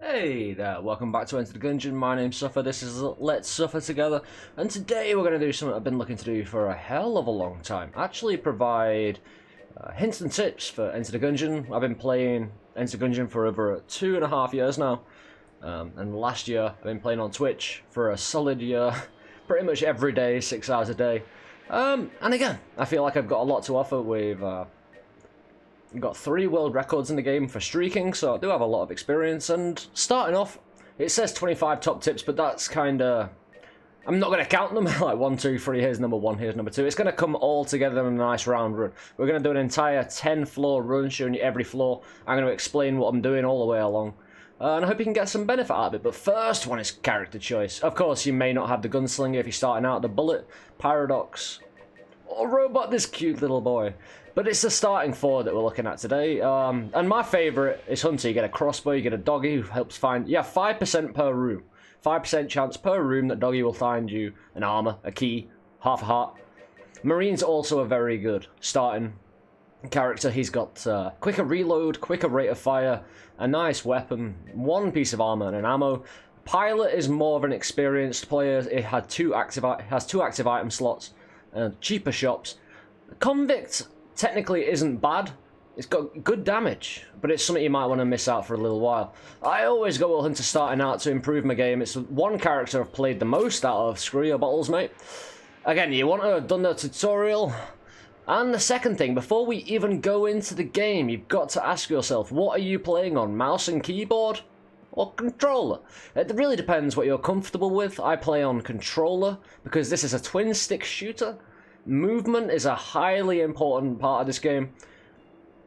Hey there, welcome back to Enter the Gungeon. My name's Suffer, this is Let's Suffer Together, and today we're going to do something I've been looking to do for a hell of a long time. Actually provide hints and tips for Enter the Gungeon. I've been playing Enter the Gungeon for over 2.5 years now, and last year I've been playing on Twitch for a solid year, pretty much every day, 6 hours a day. And again, I feel like I've got a lot to offer. We've got 3 world records in the game for streaking, so I do have a lot of experience. And starting off, it says 25 top tips, but that's kind of... I'm not going to count them, like 1, 2, 3, here's number 1, here's number 2. It's going to come all together in a nice round run. We're going to do an entire 10-floor run, showing you every floor. I'm going to explain what I'm doing all the way along. And I hope you can get some benefit out of it. But first one is character choice. Of course, you may not have the gunslinger if you're starting out, the bullet, paradox, or robot, this cute little boy. But it's the starting 4 that we're looking at today. And my favourite is Hunter. You get a crossbow, you get a doggy who helps find... You have 5% per room. 5% chance per room that doggy will find you an armour, a key, half a heart. Marine's also a very good starting character. He's got quicker reload, quicker rate of fire, a nice weapon, 1 piece of armour and an ammo. Pilot is more of an experienced player. It has 2 active item slots and cheaper shops. Convict technically isn't bad. It's got good damage, but it's something you might want to miss out for a little while. I always go with Hunter starting out to improve my game. It's one character I've played the most out of. Screw your bottles, mate. Again, you want to have done the tutorial. And the second thing, before we even go into the game, you've got to ask yourself, what are you playing on, mouse and keyboard or controller? It really depends what you're comfortable with. I play on controller because this is a twin stick shooter. Movement is a highly important part of this game.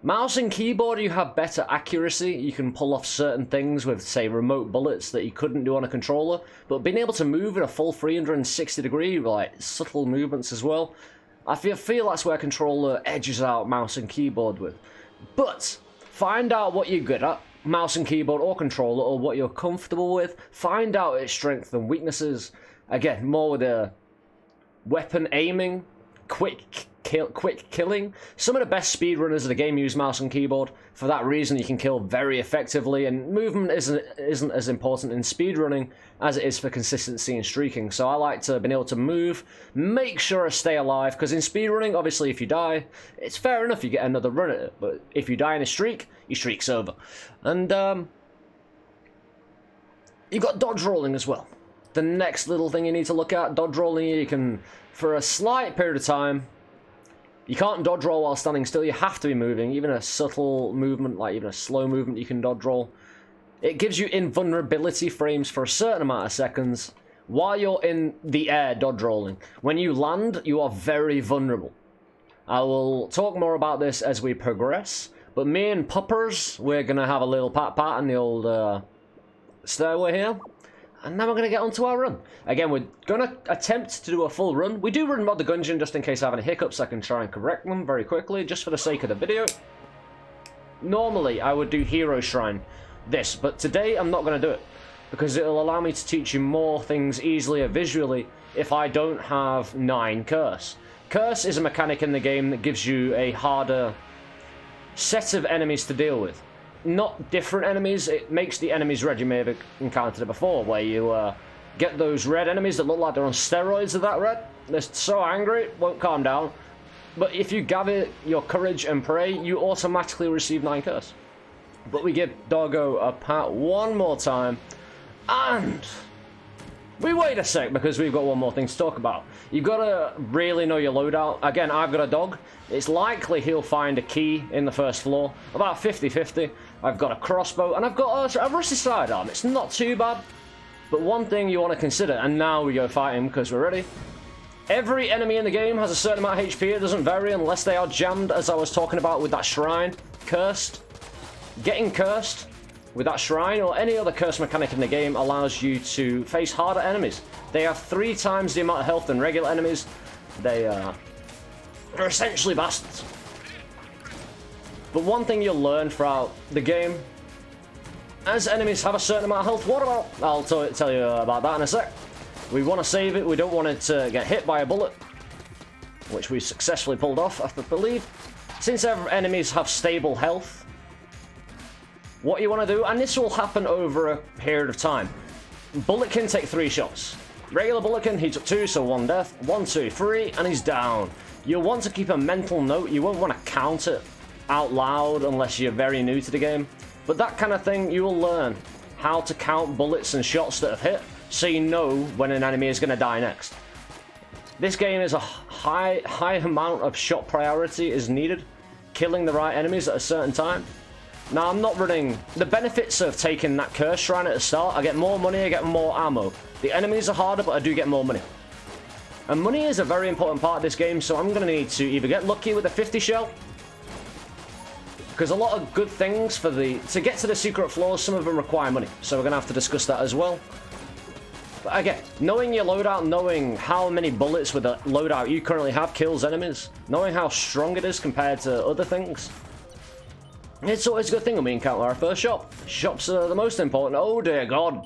Mouse and keyboard, you have better accuracy. You can pull off certain things with, say, remote bullets that you couldn't do on a controller. But being able to move in a full 360 degree, like subtle movements as well, I feel that's where controller edges out mouse and keyboard with. But find out what you're good at, mouse and keyboard or controller, or what you're comfortable with. Find out its strengths and weaknesses. Again, more with the weapon aiming, quick killing. Some of the best speedrunners of the game use mouse and keyboard. For that reason, you can kill very effectively, and movement isn't as important in speedrunning as it is for consistency in streaking. So I like to be able to move, make sure I stay alive, because in speedrunning, obviously, if you die, it's fair enough, you get another run at it. But if you die in a streak, your streak's over. And you've got dodge rolling as well. The next little thing you need to look at, dodge rolling, you can, for a slight period of time, you can't dodge roll while standing still, you have to be moving. Even a subtle movement, like even a slow movement, you can dodge roll. It gives you invulnerability frames for a certain amount of seconds while you're in the air dodge rolling. When you land, you are very vulnerable. I will talk more about this as we progress, but me and Puppers, we're going to have a little pat-pat in the old stairway here. And now we're going to get onto our run. Again, we're going to attempt to do a full run. We do run Mod the Gungeon just in case I have any hiccups. I can try and correct them very quickly, just for the sake of the video. Normally, I would do Hero Shrine this, but today I'm not going to do it, because it'll allow me to teach you more things easily or visually if I don't have 9 Curse. Curse is a mechanic in the game that gives you a harder set of enemies to deal with. Not different enemies, it makes the enemies red. You may have encountered it before, where you get those red enemies that look like they're on steroids of that red. They're so angry, won't calm down. But if you gather your courage and pray, you automatically receive 9 Curse. But we give Doggo a pat one more time, and we wait a sec because we've got one more thing to talk about. You've got to really know your loadout. Again, I've got a dog. It's likely he'll find a key in the first floor. About 50-50. I've got a crossbow, and I've got a rusty sidearm. It's not too bad. But one thing you want to consider, and now we go fighting because we're ready. Every enemy in the game has a certain amount of HP. It doesn't vary unless they are jammed, as I was talking about with that shrine. Cursed. Getting cursed with that shrine or any other curse mechanic in the game allows you to face harder enemies. They have 3 times the amount of health than regular enemies. They're essentially bastards. But one thing you'll learn throughout the game, as enemies have a certain amount of health, what about... I'll tell you about that in a sec. We want to save it, we don't want it to get hit by a bullet, which we successfully pulled off, I believe. Since enemies have stable health, what you want to do, and this will happen over a period of time. Bullet can take 3 shots. Regular Bullet can, he took 2, so 1 death. 1, 2, 3, and he's down. You'll want to keep a mental note. You won't want to count it out loud unless you're very new to the game. But that kind of thing, you will learn how to count bullets and shots that have hit, so you know when an enemy is going to die next. This game is a high amount of shot priority is needed, killing the right enemies at a certain time. Now, I'm not running... The benefits of taking that Curse Shrine at the start, I get more money, I get more ammo. The enemies are harder, but I do get more money. And money is a very important part of this game, so I'm going to need to either get lucky with a 50 shell, because a lot of good things for the... To get to the secret floors, some of them require money, so we're going to have to discuss that as well. But again, knowing your loadout, knowing how many bullets with the loadout you currently have kills enemies, knowing how strong it is compared to other things, it's always a good thing when we encounter our first shop. Shops are the most important. Oh dear God.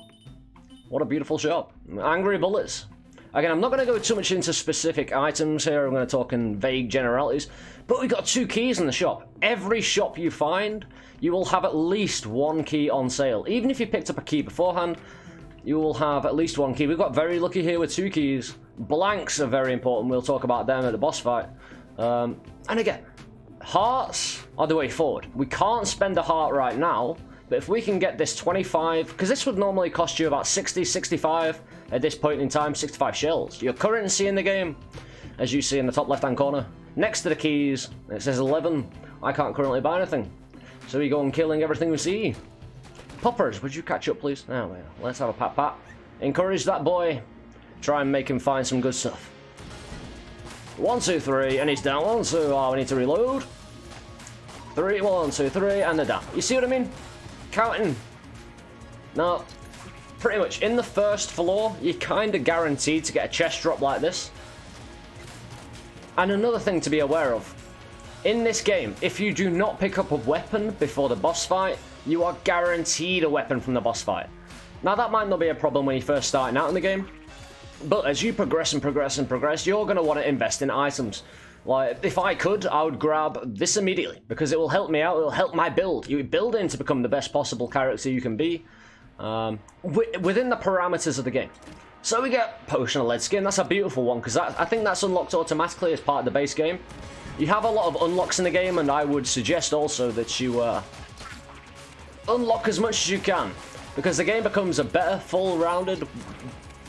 What a beautiful shop. Angry bullets. Again, I'm not going to go too much into specific items here. I'm going to talk in vague generalities. But we've got 2 keys in the shop. Every shop you find, you will have at least 1 key on sale. Even if you picked up a key beforehand, you will have at least 1 key. We've got very lucky here with 2 keys. Blanks are very important. We'll talk about them at the boss fight. And again, hearts are the way forward. We can't spend a heart right now, but if we can get this 25, because this would normally cost you about 60, 65 at this point in time, 65 shells. Your currency in the game, as you see in the top left-hand corner, next to the keys, it says 11. I can't currently buy anything. So we go on killing everything we see. Poppers, would you catch up, please? Now, let's have a pat-pat. Encourage that boy. Try and make him find some good stuff. 1, 2, 3, and he's down. 1, 2, oh, we need to reload. 3, 1, 2, 3, and they're down. You see what I mean? Counting. Now, pretty much in the first floor, you're kind of guaranteed to get a chest drop like this. And another thing to be aware of. In this game, if you do not pick up a weapon before the boss fight, you are guaranteed a weapon from the boss fight. Now, that might not be a problem when you're first starting out in the game. But as you progress and progress and progress, you're going to want to invest in items. Like, if I could, I would grab this immediately, because it will help me out, it will help my build. You build in to become the best possible character you can be, within the parameters of the game. So we get Potion of Lead Skin. That's a beautiful one, because I think that's unlocked automatically as part of the base game. You have a lot of unlocks in the game, and I would suggest also that you unlock as much as you can, because the game becomes a better, full-rounded,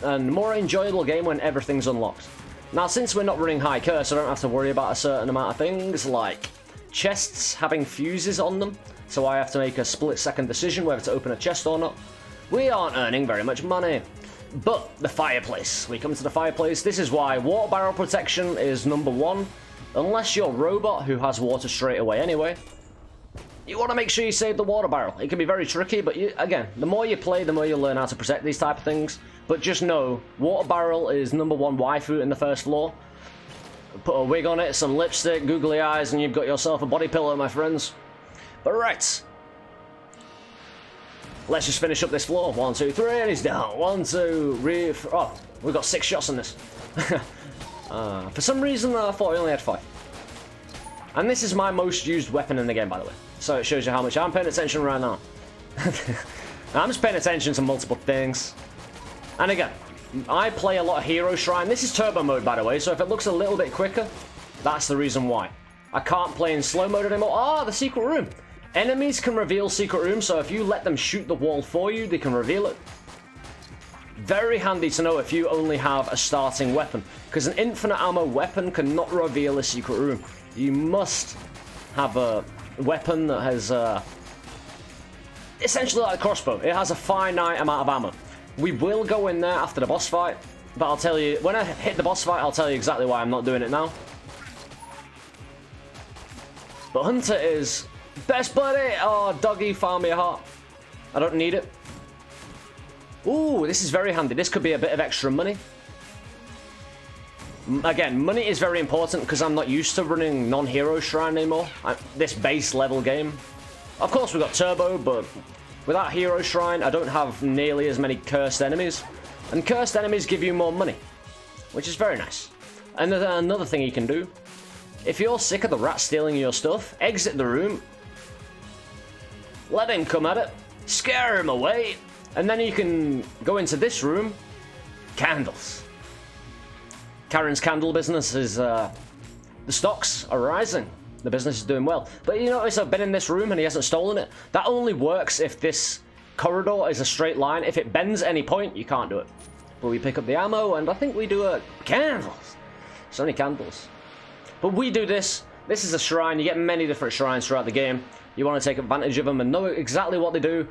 and more enjoyable game when everything's unlocked. Now, since we're not running high curse, I don't have to worry about a certain amount of things, like chests having fuses on them, so I have to make a split-second decision whether to open a chest or not. We aren't earning very much money. But the fireplace. We come to the fireplace. This is why water barrel protection is number 1. Unless you're a robot who has water straight away anyway, you want to make sure you save the water barrel. It can be very tricky, but again, the more you play, the more you learn how to protect these type of things. But just know, water barrel is number 1 waifu in the first floor. Put a wig on it, some lipstick, googly eyes, and you've got yourself a body pillow, my friends. But right. Let's just finish up this floor. 1, 2, 3, and he's down. 1, 2, oh, we've got 6 shots on this. For some reason, I thought I only had 5. And this is my most used weapon in the game, by the way. So it shows you how much I'm paying attention right now. I'm just paying attention to multiple things. And again, I play a lot of Hero Shrine. This is turbo mode, by the way, so if it looks a little bit quicker, that's the reason why. I can't play in slow mode anymore. Ah, the secret room. Enemies can reveal secret rooms, so if you let them shoot the wall for you, they can reveal it. Very handy to know if you only have a starting weapon, because an infinite ammo weapon cannot reveal a secret room. You must have a weapon that has essentially like a crossbow. It has a finite amount of ammo. We will go in there after the boss fight, but I'll tell you, when I hit the boss fight, I'll tell you exactly why I'm not doing it now. But Hunter is best buddy. Oh, doggy found me a heart. I don't need it. Ooh, this is very handy. This could be a bit of extra money. Again, money is very important because I'm not used to running non-hero shrine anymore. This base level game. Of course, we've got turbo, but without hero shrine, I don't have nearly as many cursed enemies. And cursed enemies give you more money, which is very nice. And then another thing you can do, if you're sick of the rat stealing your stuff, exit the room. Let him come at it. Scare him away. And then you can go into this room. Candles. Karen's candle business is, the stocks are rising. The business is doing well. But you notice I've been in this room and he hasn't stolen it. That only works if this corridor is a straight line. If it bends at any point, you can't do it. But we pick up the ammo and I think we do a candles. So many candles. But we do this. This is a shrine. You get many different shrines throughout the game. You want to take advantage of them and know exactly what they do.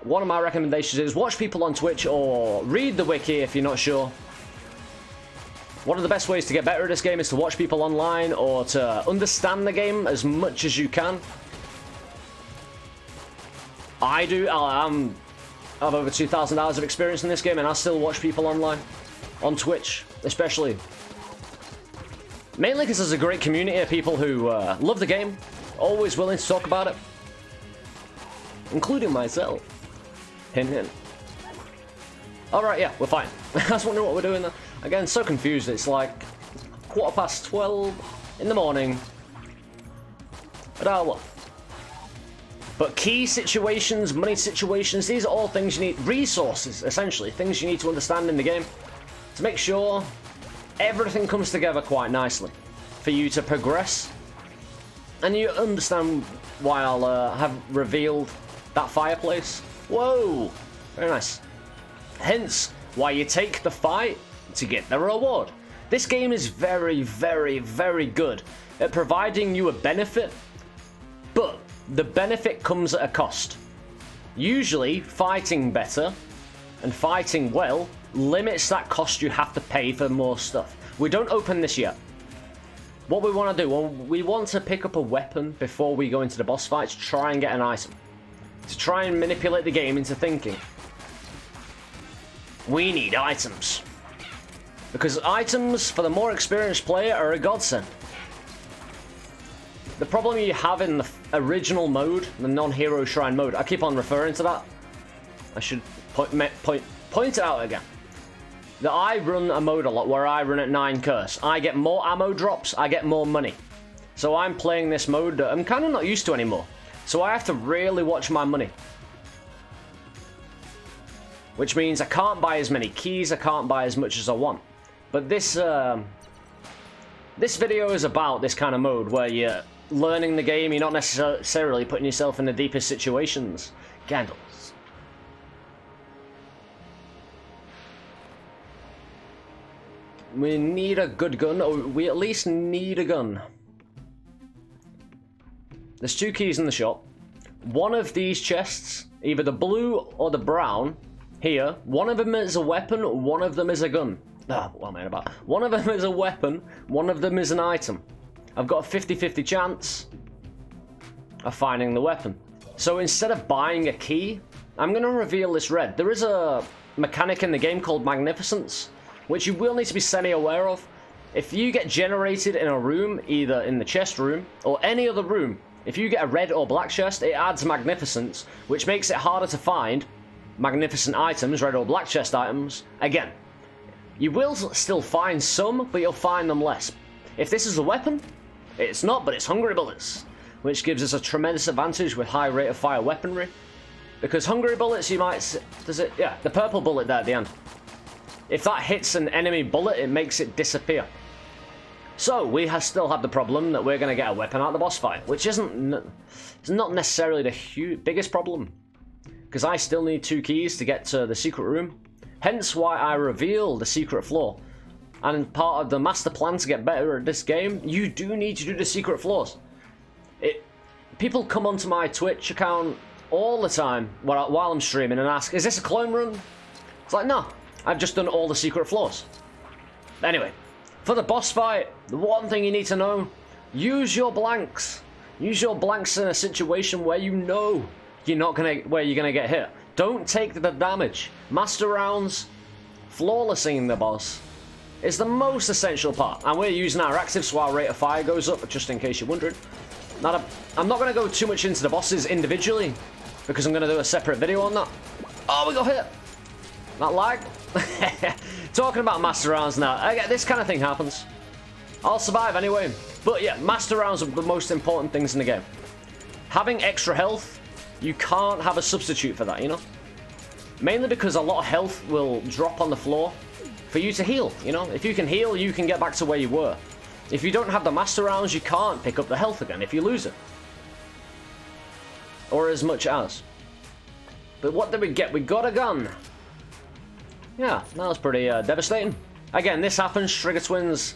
One of my recommendations is watch people on Twitch or read the wiki if you're not sure. One of the best ways to get better at this game is to watch people online or to understand the game as much as you can. I do. I have over 2,000 hours of experience in this game and I still watch people online. On Twitch, especially. Mainly because there's a great community of people who love the game. Always willing to talk about it. Including myself. Hint, hint. Alright, yeah, we're fine. I was wondering what we're doing there. Again, so confused. It's like 12:15 in the morning. But But key situations, money situations, these are all things you need. Resources, essentially. Things you need to understand in the game. To make sure everything comes together quite nicely. For you to progress. And you understand why I'll have revealed that fireplace. Whoa! Very nice. Hence, why you take the fight to get the reward. This game is very, very, very good at providing you a benefit, but the benefit comes at a cost. Usually, fighting better and fighting well limits that cost you have to pay for more stuff. We don't open this yet. What we want to do, well, we want to pick up a weapon before we go into the boss fight to try and get an item. To try and manipulate the game into thinking. We need items. Because items, for the more experienced player, are a godsend. The problem you have in the original mode, the non-hero shrine mode, I keep on referring to that. I should point it out again. That I run a mode a lot where I run at 9 curse. I get more ammo drops, I get more money. So I'm playing this mode that I'm kind of not used to anymore. So I have to really watch my money. Which means I can't buy as many keys, I can't buy as much as I want. But this video is about this kind of mode where you're learning the game, you're not necessarily putting yourself in the deepest situations. Candles. We need a good gun, or we at least need a gun. There's 2 keys in the shop. One of these chests, either the blue or the brown, here, one of them is a weapon, one of them is a gun. What am I about? One of them is a weapon, one of them is an item. I've got a 50-50 chance of finding the weapon. So instead of buying a key, I'm going to reveal this red. There is a mechanic in the game called Magnificence, which you will need to be semi-aware of. If you get generated in a room, either in the chest room or any other room, if you get a red or black chest, it adds Magnificence, which makes it harder to find magnificent items, red or black chest items, again. You will still find some, but you'll find them less. If this is a weapon, it's not, but it's Hungry Bullets, which gives us a tremendous advantage with high rate of fire weaponry. Because Hungry Bullets, you might... Yeah, the purple bullet there at the end. If that hits an enemy bullet, it makes it disappear. So, we still have the problem that we're going to get a weapon out of the boss fight, which it's not necessarily the biggest problem. Because I still need 2 keys to get to the secret room. Hence why I reveal the secret floor. And part of the master plan to get better at this game, you do need to do the secret floors. People come onto my Twitch account all the time while I'm streaming and ask, is this a clone run? It's like, no, I've just done all the secret floors. Anyway, for the boss fight, the one thing you need to know, use your blanks. Use your blanks in a situation where you know where you're gonna get hit. Don't take the damage. Master rounds, flawlessing the boss, is the most essential part. And we're using our active, so our rate of fire goes up, just in case you're wondering. I'm not going to go too much into the bosses individually, because I'm going to do a separate video on that. Oh, we got hit! That lag? Talking about master rounds now. This kind of thing happens. I'll survive anyway. But yeah, master rounds are the most important things in the game. Having extra health You can't have a substitute for that, you know? Mainly because a lot of health will drop on the floor for you to heal, you know? If you can heal, you can get back to where you were. If you don't have the master rounds, you can't pick up the health again if you lose it. Or as much as. But what did we get? We got a gun. Yeah, that was pretty devastating. Again, this happens, Trigger Twins.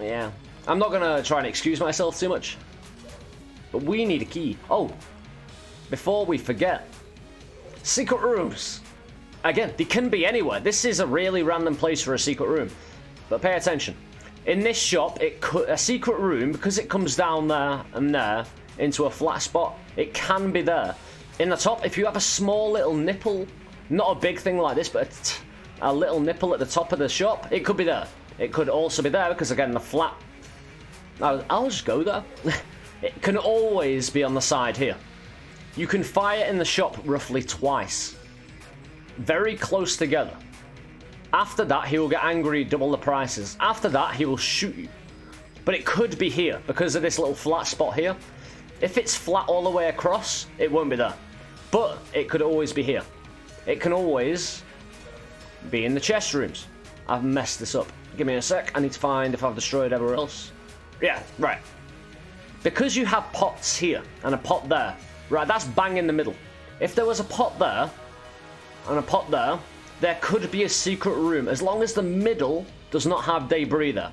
Yeah. I'm not going to try and excuse myself too much. But we need a key. Oh, before we forget. Secret rooms. Again, they can be anywhere. This is a really random place for a secret room. But pay attention. In this shop, a secret room, because it comes down there and there into a flat spot, it can be there. In the top, if you have a small little nipple, not a big thing like this, but a little nipple at the top of the shop, it could be there. It could also be there because, again, the flat... I'll just go there. It can always be on the side here. You can fire in the shop roughly twice. Very close together. After that, he will get angry, double the prices. After that, he will shoot you. But it could be here because of this little flat spot here. If it's flat all the way across, it won't be there. But it could always be here. It can always be in the chest rooms. I've messed this up. Give me a sec. I need to find if I've destroyed everywhere else. Yeah, right. Because you have pots here and a pot there, right, that's bang in the middle. If there was a pot there and a pot there, there could be a secret room as long as the middle does not have debris there.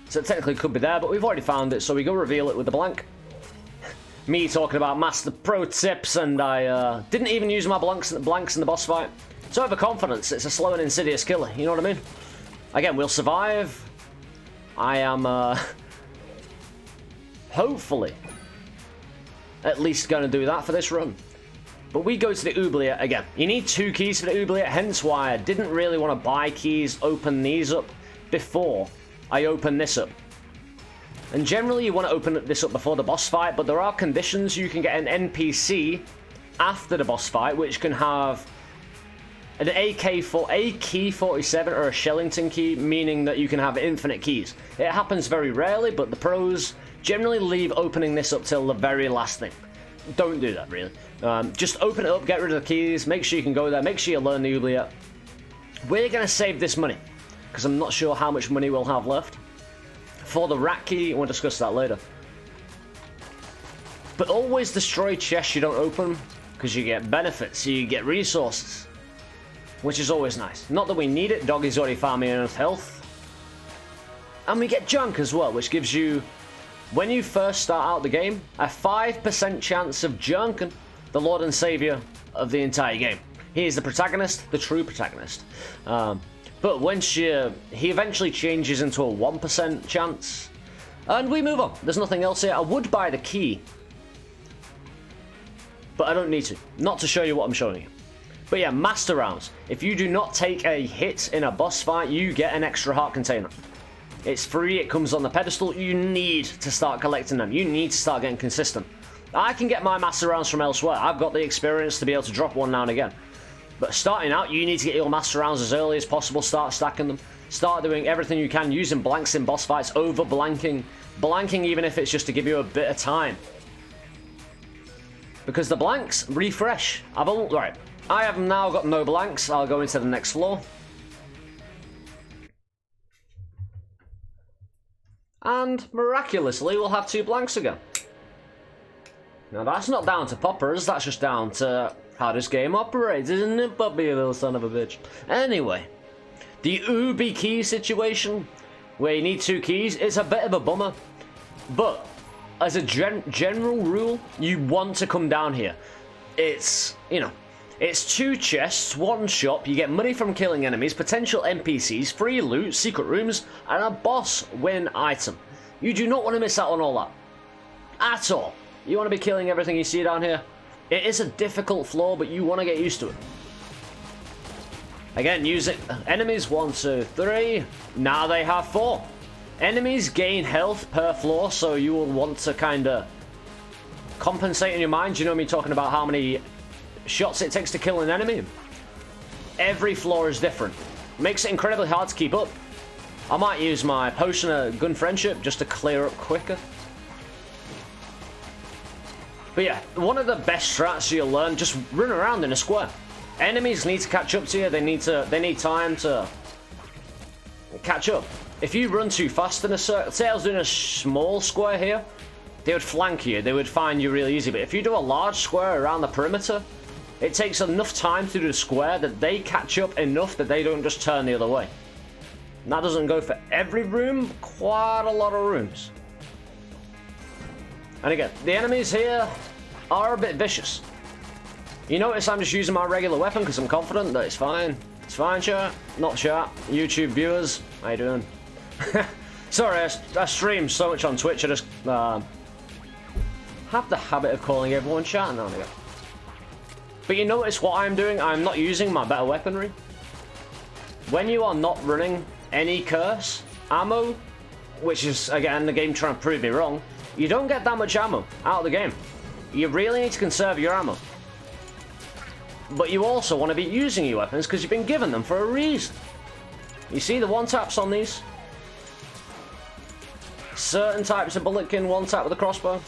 So it technically could be there, but we've already found it, so we go reveal it with the blank. Me talking about master pro tips, and I didn't even use my blanks in the boss fight. So overconfidence, it's a slow and insidious killer, you know what I mean? Again, we'll survive. I am, hopefully, at least going to do that for this run. But we go to the oubliette again. You need 2 keys for the oubliette, hence why I didn't really want to buy keys, open these up before I open this up. And generally you want to open this up before the boss fight, but there are conditions. You can get an NPC after the boss fight, which can have an a key 47 or a Shellington key, meaning that you can have infinite keys. It happens very rarely, but the pros generally leave opening this up till the very last thing. Don't do that, really. Just open it up, get rid of the keys, make sure you can go there, make sure you learn the oubliette. We're going to save this money, because I'm not sure how much money we'll have left. For the rat key, we'll discuss that later. But always destroy chests you don't open, because you get benefits, you get resources. Which is always nice. Not that we need it, Doggy's already found me enough health. And we get junk as well, which gives you, when you first start out the game, a 5% chance of junking the Lord and Savior of the entire game. He is the protagonist, the true protagonist. But once he eventually changes into a 1% chance. And we move on. There's nothing else here. I would buy the key, but I don't need to. Not to show you what I'm showing you. But yeah, master rounds. If you do not take a hit in a boss fight, you get an extra heart container. It's free, it comes on the pedestal. You need to start collecting them. You need to start getting consistent. I can get my master rounds from elsewhere. I've got the experience to be able to drop one now and again. But starting out, you need to get your master rounds as early as possible. Start stacking them. Start doing everything you can, using blanks in boss fights, over blanking. Blanking even if it's just to give you a bit of time. Because the blanks refresh. Right. I have now got no blanks. I'll go into the next floor. And miraculously, we'll have 2 blanks again. Now that's not down to poppers, that's just down to how this game operates, isn't it, puppy, you little son of a bitch? Anyway, the Ubi key situation, where you need 2 keys, it's a bit of a bummer. But, as a general rule, you want to come down here. It's, you know, it's 2 chests, 1 shop, you get money from killing enemies, potential NPCs, free loot, secret rooms, and a boss win item. You do not want to miss out on all that. At all. You want to be killing everything you see down here. It is a difficult floor, but you want to get used to it. Again, use it. Enemies, 1, 2, 3. Now they have 4. Enemies gain health per floor, so you will want to kind of compensate in your mind. You know me talking about how many shots it takes to kill an enemy? Every floor is different. Makes it incredibly hard to keep up. I might use my potion of gun friendship just to clear up quicker. But yeah, one of the best strats you'll learn, just run around in a square. Enemies need to catch up to you. They need time to catch up. If you run too fast in a circle, say I was doing a small square here, they would flank you. They would find you really easy. But if you do a large square around the perimeter, it takes enough time to do the square that they catch up enough that they don't just turn the other way. And that doesn't go for every room, quite a lot of rooms. And again, the enemies here are a bit vicious. You notice I'm just using my regular weapon because I'm confident that it's fine. It's fine, chat. Not chat. YouTube viewers, how you doing? Sorry, I stream so much on Twitch, I just have the habit of calling everyone chat now and again. But you notice what I'm doing? I'm not using my better weaponry. When you are not running any curse ammo, which is, again, the game trying to prove me wrong, you don't get that much ammo out of the game. You really need to conserve your ammo. But you also want to be using your weapons because you've been given them for a reason. You see the one-taps on these? Certain types of bullet can one-tap with a crossbow.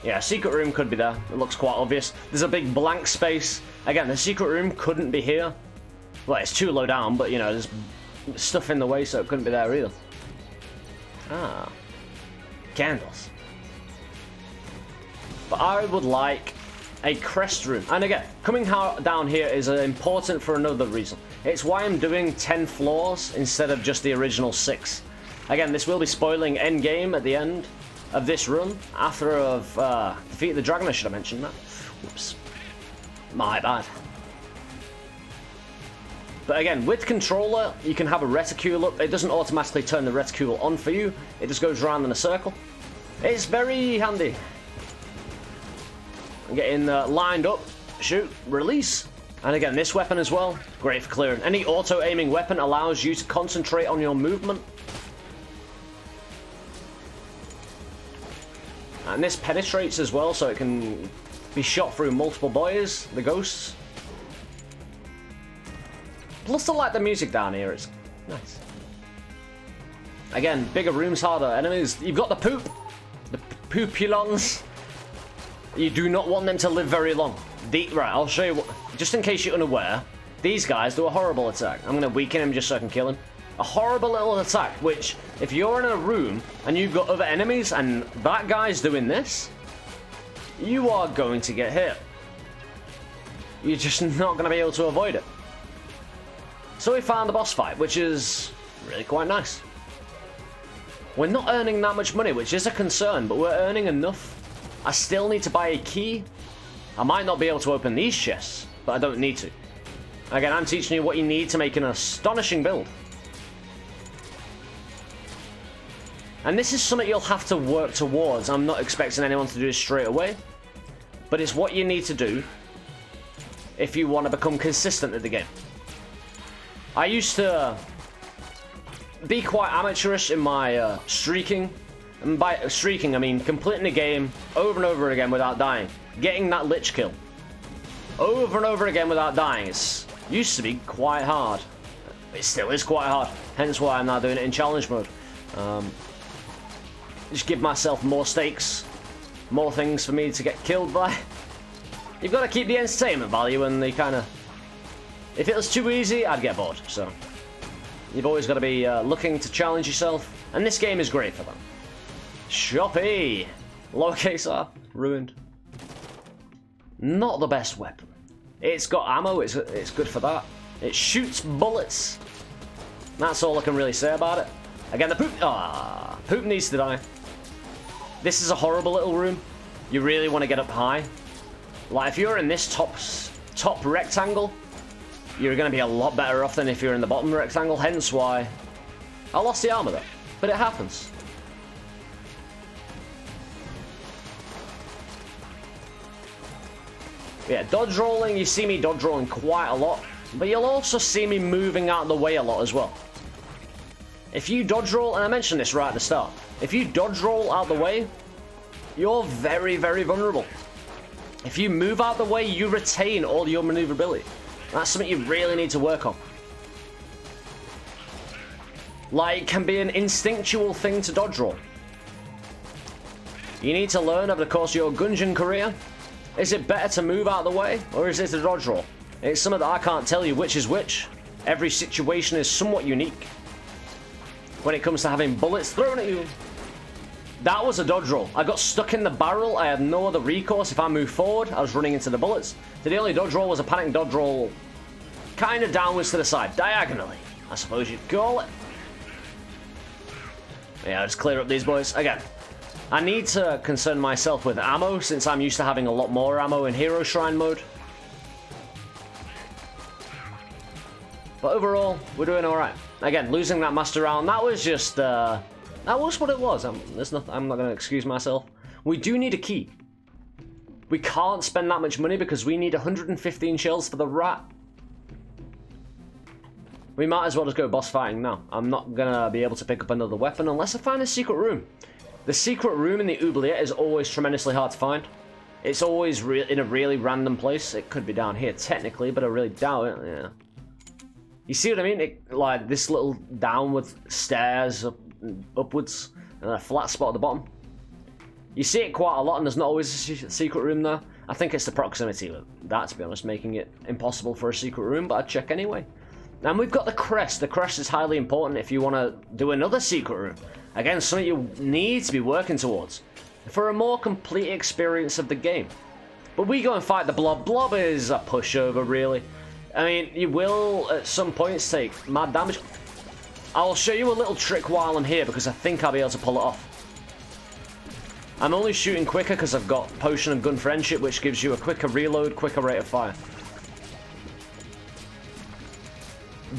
Yeah, secret room could be there. It looks quite obvious. There's a big blank space. Again, the secret room couldn't be here. Well, it's too low down, but, you know, there's stuff in the way, so it couldn't be there either. Ah. Candles. But I would like a crest room. And again, coming down here is important for another reason. It's why I'm doing 10 floors instead of just the original 6. Again, this will be spoiling endgame at the end of this run. After I've defeated the dragon, I should have mentioned that. Oops. My bad. But again, with controller, you can have a reticule up. It doesn't automatically turn the reticule on for you. It just goes around in a circle. It's very handy. I'm getting lined up. Shoot. Release. And again, this weapon as well. Great for clearing. Any auto-aiming weapon allows you to concentrate on your movement. And this penetrates as well, so it can be shot through multiple boys, the ghosts. Plus, I like the music down here. It's nice. Again, bigger rooms, harder enemies. You've got the poop. The poopulons. You do not want them to live very long. Right, I'll show you. Just in case you're unaware, these guys do a horrible attack. I'm going to weaken him just so I can kill him. A horrible little attack, which, if you're in a room and you've got other enemies and that guy's doing this, you are going to get hit. You're just not going to be able to avoid it. So we found the boss fight, which is really quite nice. We're not earning that much money, which is a concern, but we're earning enough. I still need to buy a key. I might not be able to open these chests, but I don't need to. Again, I'm teaching you what you need to make an astonishing build. And this is something you'll have to work towards. I'm not expecting anyone to do this straight away, but it's what you need to do if you want to become consistent at the game. I used to be quite amateurish in my streaking. And by streaking, I mean completing the game over and over again without dying. Getting that lich kill over and over again without dying. It used to be quite hard. It still is quite hard. Hence why I'm now doing it in challenge mode. Just give myself more stakes, more things for me to get killed by. You've got to keep the entertainment value and the kind of... If it was too easy, I'd get bored. So you've always got to be looking to challenge yourself. And this game is great for that. Shoppy! Lowercase r. Ruined. Not the best weapon. It's got ammo, it's good for that. It shoots bullets. That's all I can really say about it. Again, the poop... poop needs to die. This is a horrible little room. You really want to get up high. Like, if you're in this top rectangle, you're going to be a lot better off than if you're in the bottom rectangle. Hence why I lost the armor there. But it happens. Yeah, dodge rolling, you see me dodge rolling quite a lot, but you'll also see me moving out of the way a lot as well. If you dodge roll, and I mentioned this right at the start, if you dodge roll out the way, you're very, very vulnerable. If you move out the way, you retain all your maneuverability. That's something you really need to work on. Like, it can be an instinctual thing to dodge roll. You need to learn over the course of your Gungeon career Is it better to move out of the way, or is it a dodge roll? It's something that I can't tell you which is which. Every situation is somewhat unique when it comes to having bullets thrown at you. That was a dodge roll. I got stuck in the barrel. I had no other recourse. If I moved forward, I was running into the bullets. So the only dodge roll was a panic dodge roll, kind of downwards to the side, diagonally, I suppose you'd call it. Yeah, let's clear up these boys. Again, I need to concern myself with ammo, since I'm used to having a lot more ammo in Hero Shrine mode. But overall, we're doing alright. Again, losing that master round, that was just, that was what it was. I'm not going to excuse myself. We do need a key. We can't spend that much money because we need 115 shells for the rat. We might as well just go boss fighting now. I'm not going to be able to pick up another weapon unless I find a secret room. The secret room in the oubliette is always tremendously hard to find. It's always in a really random place. It could be down here technically, but I really doubt it. Yeah. You see what I mean? Like this little downward stairs upwards and a flat spot at the bottom. You see it quite a lot, and there's not always a secret room there. I think it's the proximity of that, to be honest, making it impossible for a secret room, but I'd check anyway. And we've got the crest. The crest is highly important if you want to do another secret room. Again, something you need to be working towards for a more complete experience of the game. But we go and fight the blob. Blob is a pushover, really. I mean, you will, at some points, take mad damage. I'll show you a little trick while I'm here, because I think I'll be able to pull it off. I'm only shooting quicker because I've got Potion of Gun Friendship, which gives you a quicker reload, quicker rate of fire.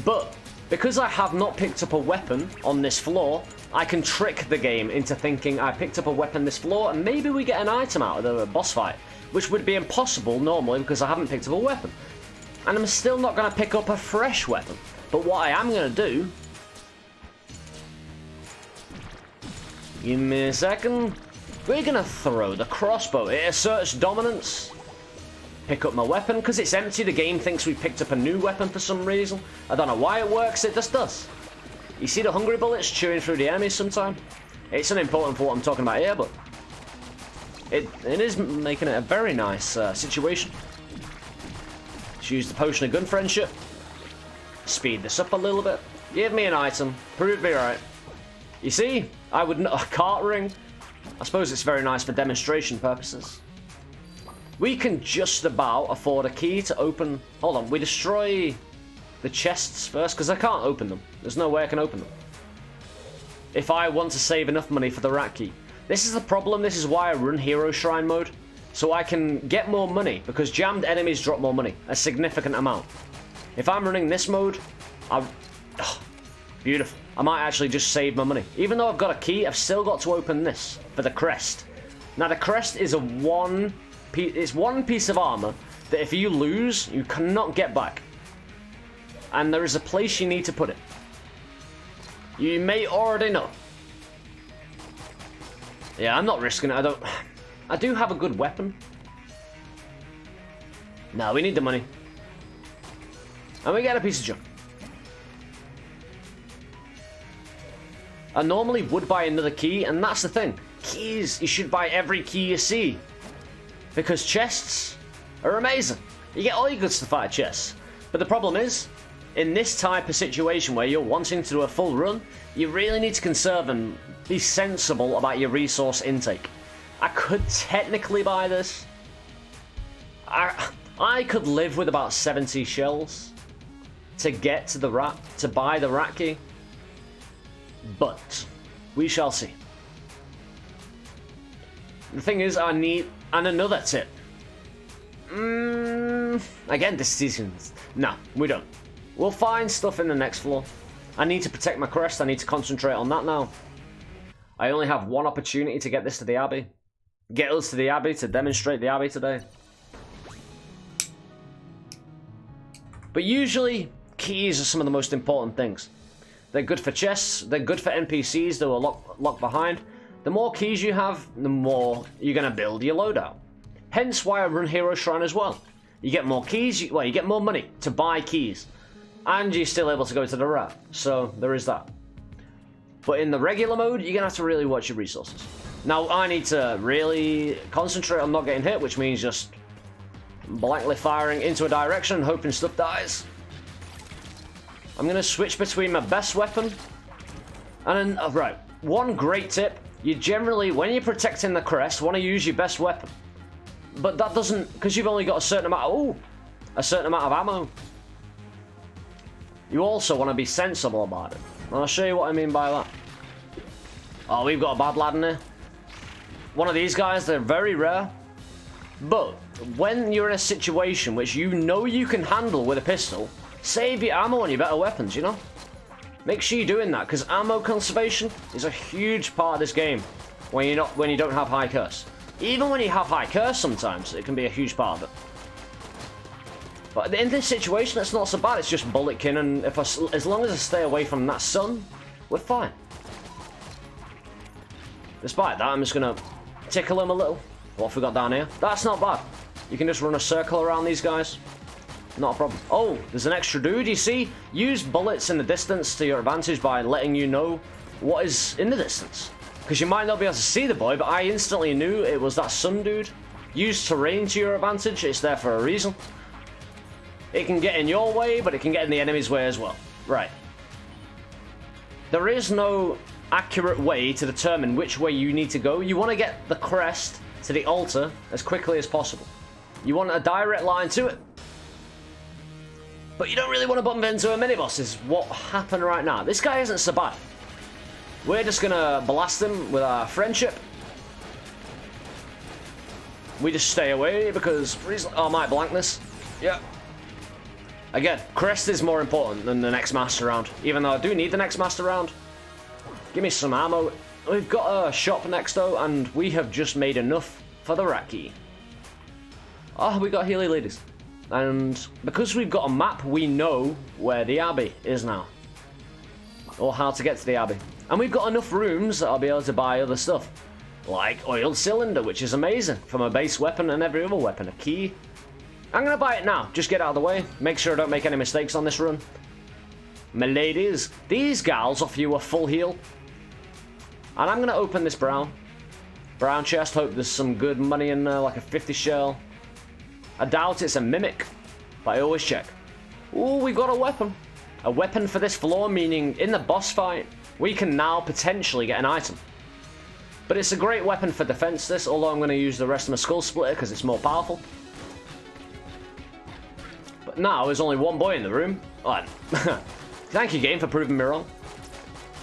But, because I have not picked up a weapon on this floor, I can trick the game into thinking I picked up a weapon this floor, and maybe we get an item out of the boss fight, which would be impossible normally because I haven't picked up a weapon. And I'm still not going to pick up a fresh weapon. But what I am going to do... Give me a second. We're going to throw the crossbow. It asserts dominance. Pick up my weapon. Because it's empty, the game thinks we picked up a new weapon for some reason. I don't know why it works, it just does. You see the hungry bullets chewing through the enemies sometimes? It's unimportant for what I'm talking about here, but... It is making it a very nice situation. Use the Potion of Gun Friendship. Speed this up a little bit. Give me an item. Prove me right. You see? I would not... A cart ring. I suppose it's very nice for demonstration purposes. We can just about afford a key to open... Hold on. We destroy the chests first, because I can't open them. There's no way I can open them. If I want to save enough money for the rat key. This is the problem. This is why I run Hero Shrine mode. So I can get more money, because jammed enemies drop more money, a significant amount. If I'm running this mode, beautiful. I might actually just save my money. Even though I've got a key, I've still got to open this for the crest. Now the crest is one piece of armor that if you lose, you cannot get back. And there is a place you need to put it. You may already know. Yeah, I'm not risking it. I do have a good weapon. No, we need the money. And we get a piece of junk. I normally would buy another key, and that's the thing. Keys, you should buy every key you see. Because chests are amazing. You get all your good stuff out of chests. But the problem is, in this type of situation where you're wanting to do a full run, you really need to conserve and be sensible about your resource intake. I could technically buy this. I could live with about 70 shells to get to the rat, to buy the rat key. But we shall see. The thing is, I need... And another tip. Again, decisions. No, we don't. We'll find stuff in the next floor. I need to protect my crest. I need to concentrate on that now. I only have one opportunity to get this to the Abbey. Get us to the Abbey, to demonstrate the Abbey today. But usually, keys are some of the most important things. They're good for chests, they're good for NPCs that are locked behind. The more keys you have, the more you're going to build your loadout. Hence why I run Hero Shrine as well. You get more keys, you get more money to buy keys. And you're still able to go to the rat. So, there is that. But in the regular mode, you're going to have to really watch your resources. Now, I need to really concentrate on not getting hit, which means just blankly firing into a direction, hoping stuff dies. I'm going to switch between my best weapon and then, right, one great tip. You generally, when you're protecting the crest, want to use your best weapon. But that doesn't, because you've only got a certain amount of ammo. You also want to be sensible about it. And I'll show you what I mean by that. Oh, we've got a bad lad in here. One of these guys, they're very rare. But when you're in a situation which you know you can handle with a pistol, save your ammo and your better weapons, you know? Make sure you're doing that, because ammo conservation is a huge part of this game when you don't have high curse. Even when you have high curse sometimes, it can be a huge part of it. But in this situation, it's not so bad. It's just bulletkin, and as long as I stay away from that sun, we're fine. Despite that, I'm just going to tickle him a little. What have we got down here? That's not bad. You can just run a circle around these guys. Not a problem. Oh, there's an extra dude, you see? Use bullets in the distance to your advantage by letting you know what is in the distance. Because you might not be able to see the boy, but I instantly knew it was that sun dude. Use terrain to your advantage. It's there for a reason. It can get in your way, but it can get in the enemy's way as well. Right. There is no accurate way to determine which way you need to go. You want to get the crest to the altar as quickly as possible. You want a direct line to it. But you don't really want to bump into a mini-boss, is what happened right now. This guy isn't so bad. We're just going to blast him with our friendship. We just stay away because... Oh, I might blank this. Yeah. Again, crest is more important than the next master round. Even though I do need the next master round. Give me some ammo. We've got a shop next though, and we have just made enough for the rat key. Oh, we got Healy ladies. And because we've got a map, we know where the Abbey is now. Or how to get to the Abbey. And we've got enough rooms that I'll be able to buy other stuff. Like oiled cylinder, which is amazing. From a base weapon and every other weapon. A key. I'm going to buy it now. Just get out of the way. Make sure I don't make any mistakes on this run. My ladies, these gals offer you a full heal. And I'm going to open this brown chest. Hope there's some good money in there, like a 50 shell. I doubt it's a mimic, but I always check. Ooh, we got a weapon. A weapon for this floor, meaning in the boss fight, we can now potentially get an item. But it's a great weapon for defense, this, although I'm going to use the rest of my skull splitter because it's more powerful. But now there's only one boy in the room. Oh, thank you, game, for proving me wrong.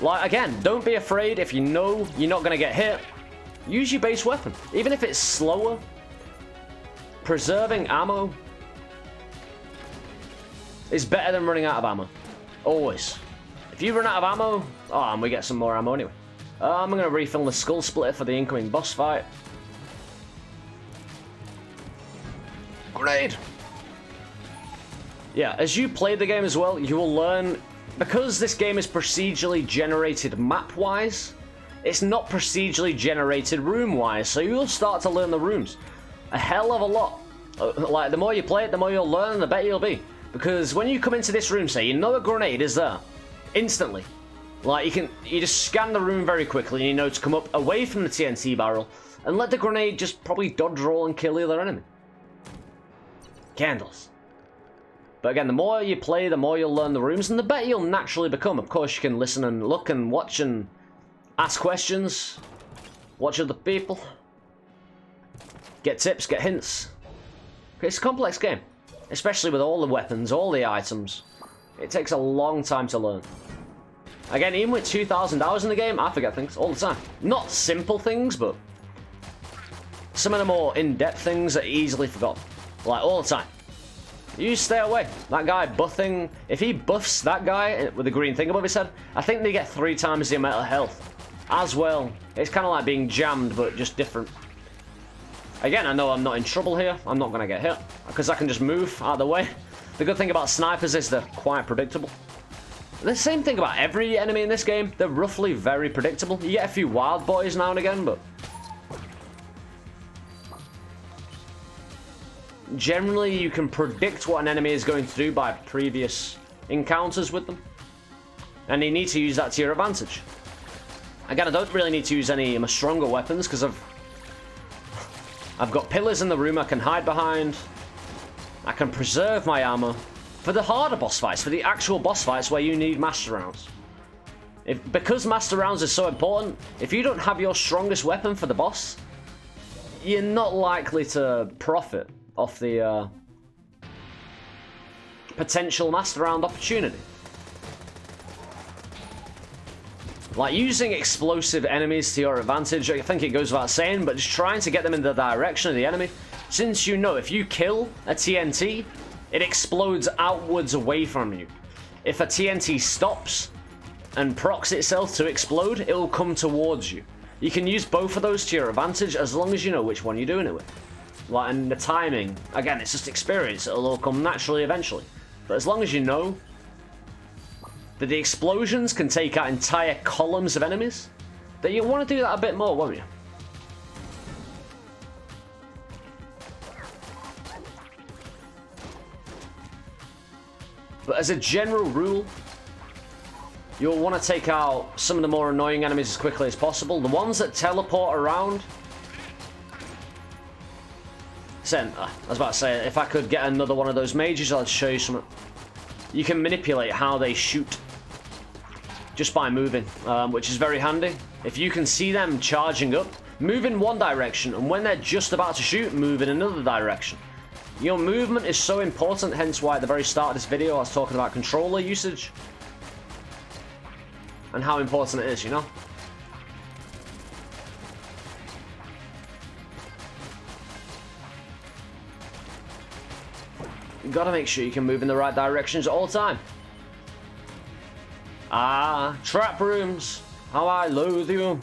Like, again, don't be afraid if you know you're not going to get hit. Use your base weapon. Even if it's slower, preserving ammo is better than running out of ammo. Always. If you run out of ammo... Oh, and we get some more ammo anyway. I'm going to refill the skull splitter for the incoming boss fight. Grenade! Yeah, as you play the game as well, you will learn... Because this game is procedurally generated map-wise, it's not procedurally generated room-wise, so you'll start to learn the rooms a hell of a lot. Like, the more you play it, the more you'll learn, the better you'll be. Because when you come into this room, say, you know a grenade is there. Instantly. Like, you just scan the room very quickly, and you know to come up away from the TNT barrel, and let the grenade just probably dodge roll and kill the other enemy. Candles. But again, the more you play, the more you'll learn the rooms, and the better you'll naturally become. Of course, you can listen and look and watch and ask questions. Watch other people. Get tips, get hints. It's a complex game. Especially with all the weapons, all the items. It takes a long time to learn. Again, even with 2,000 hours in the game, I forget things all the time. Not simple things, but some of the more in-depth things are easily forgotten. Like, all the time. You stay away. That guy buffing, if he buffs that guy with the green thing above his head, I think they get 3 times the amount of health. As well. It's kind of like being jammed, but just different. Again, I know I'm not in trouble here. I'm not going to get hit, because I can just move out of the way. The good thing about snipers is they're quite predictable. The same thing about every enemy in this game. They're roughly very predictable. You get a few wild boys now and again, but generally you can predict what an enemy is going to do by previous encounters with them. And you need to use that to your advantage. Again, I don't really need to use any of my stronger weapons, because I've got pillars in the room I can hide behind. I can preserve my ammo for the harder boss fights, for the actual boss fights where you need master rounds. Because master rounds is so important, if you don't have your strongest weapon for the boss, you're not likely to profit off the potential master round opportunity. Like using explosive enemies to your advantage, I think it goes without saying, but just trying to get them in the direction of the enemy. Since you know if you kill a TNT, it explodes outwards away from you. If a TNT stops and procs itself to explode, it will come towards you. You can use both of those to your advantage as long as you know which one you're doing it with. Like, and the timing, again, it's just experience. It'll all come naturally eventually. But as long as you know that the explosions can take out entire columns of enemies, then you'll want to do that a bit more, won't you? But as a general rule, you'll want to take out some of the more annoying enemies as quickly as possible. The ones that teleport around. I was about to say, if I could get another one of those mages, I'd show you something. You can manipulate how they shoot just by moving, which is very handy. If you can see them charging up, move in one direction, and when they're just about to shoot, move in another direction. Your movement is so important, hence why at the very start of this video I was talking about controller usage. And how important it is, you know? You gotta make sure you can move in the right directions at all time. Ah, trap rooms. How I loathe you.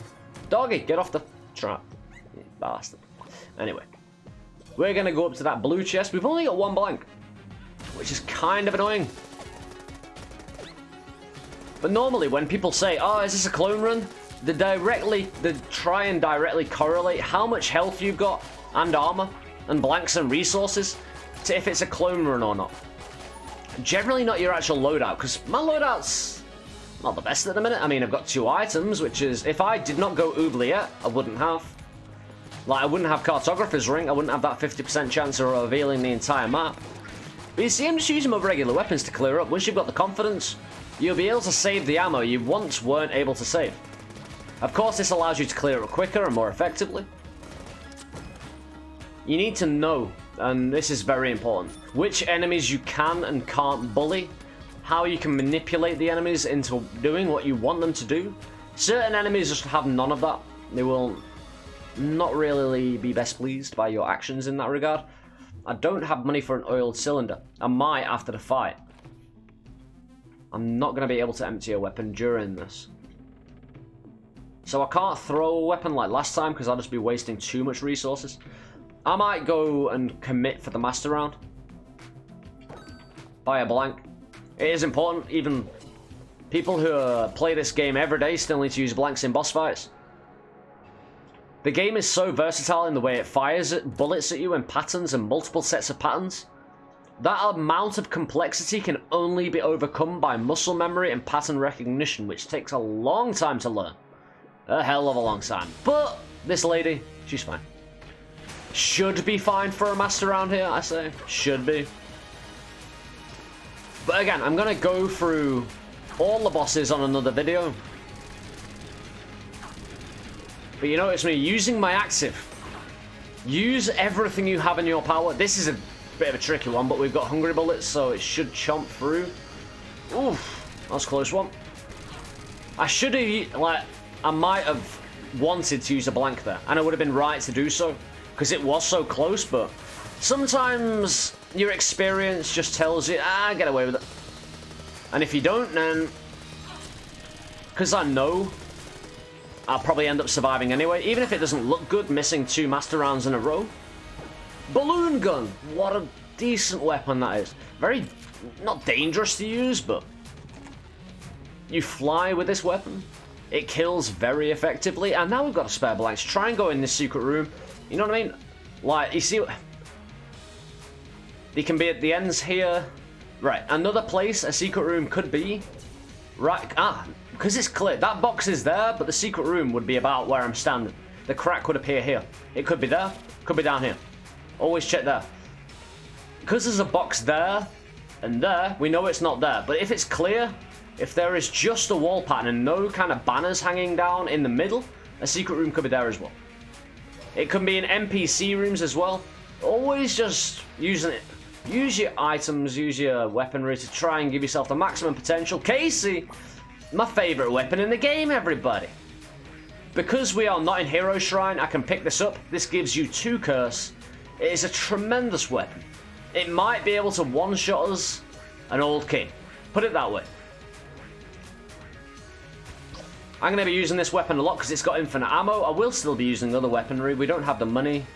Doggy, get off the trap. You bastard. Anyway. We're gonna go up to that blue chest. We've only got one blank, which is kind of annoying. But normally when people say, oh, is this a clone run? They try and directly correlate how much health you've got and armor and blanks and resources to if it's a clone run or not. Generally not your actual loadout, because my loadout's not the best at the minute. I mean, I've got 2 items, which is, if I did not go oubliette, I wouldn't have. Like, I wouldn't have Cartographer's Ring, I wouldn't have that 50% chance of revealing the entire map. But you see, I'm just using my regular weapons to clear up. Once you've got the confidence, you'll be able to save the ammo you once weren't able to save. Of course, this allows you to clear up quicker and more effectively. You need to know, and this is very important, which enemies you can and can't bully, how you can manipulate the enemies into doing what you want them to do. Certain enemies just have none of that. They will not really be best pleased by your actions in that regard. I don't have money for an oiled cylinder. I might after the fight. I'm not going to be able to empty a weapon during this. So I can't throw a weapon like last time because I'll just be wasting too much resources. I might go and commit for the master round. Buy a blank. It is important. Even people who play this game every day still need to use blanks in boss fights. The game is so versatile in the way it fires bullets at you in patterns and multiple sets of patterns. That amount of complexity can only be overcome by muscle memory and pattern recognition, which takes a long time to learn. A hell of a long time. But this lady, she's fine. Should be fine for a master round here, I say. Should be. But again, I'm going to go through all the bosses on another video. But you notice me using my active. Use everything you have in your power. This is a bit of a tricky one, but we've got hungry bullets, so it should chomp through. Oof, that was a close one. I should have, like, I might have wanted to use a blank there, and I would have been right to do so, because it was so close, but sometimes your experience just tells you, get away with it. And if you don't, then, because I know I'll probably end up surviving anyway, even if it doesn't look good, missing 2 master rounds in a row. Balloon gun! What a decent weapon that is. Very, not dangerous to use, but you fly with this weapon. It kills very effectively, and now we've got a spare blanks. Try and go in this secret room. You know what I mean? Like, you see, they can be at the ends here. Right, another place a secret room could be. Right, because it's clear. That box is there, but the secret room would be about where I'm standing. The crack would appear here. It could be there, could be down here. Always check there. because there's a box there and there, we know it's not there. But if it's clear, if there is just a wall pattern and no kind of banners hanging down in the middle, a secret room could be there as well. It could be in NPC rooms as well. Always just using it. Use your items, use your weaponry to try and give yourself the maximum potential. Casey, my favorite weapon in the game, everybody. Because we are not in Hero Shrine, I can pick this up. This gives you 2 curse. It is a tremendous weapon. It might be able to one-shot us an old king. Put it that way. I'm going to be using this weapon a lot because it's got infinite ammo. I will still be using other weaponry. We don't have the money.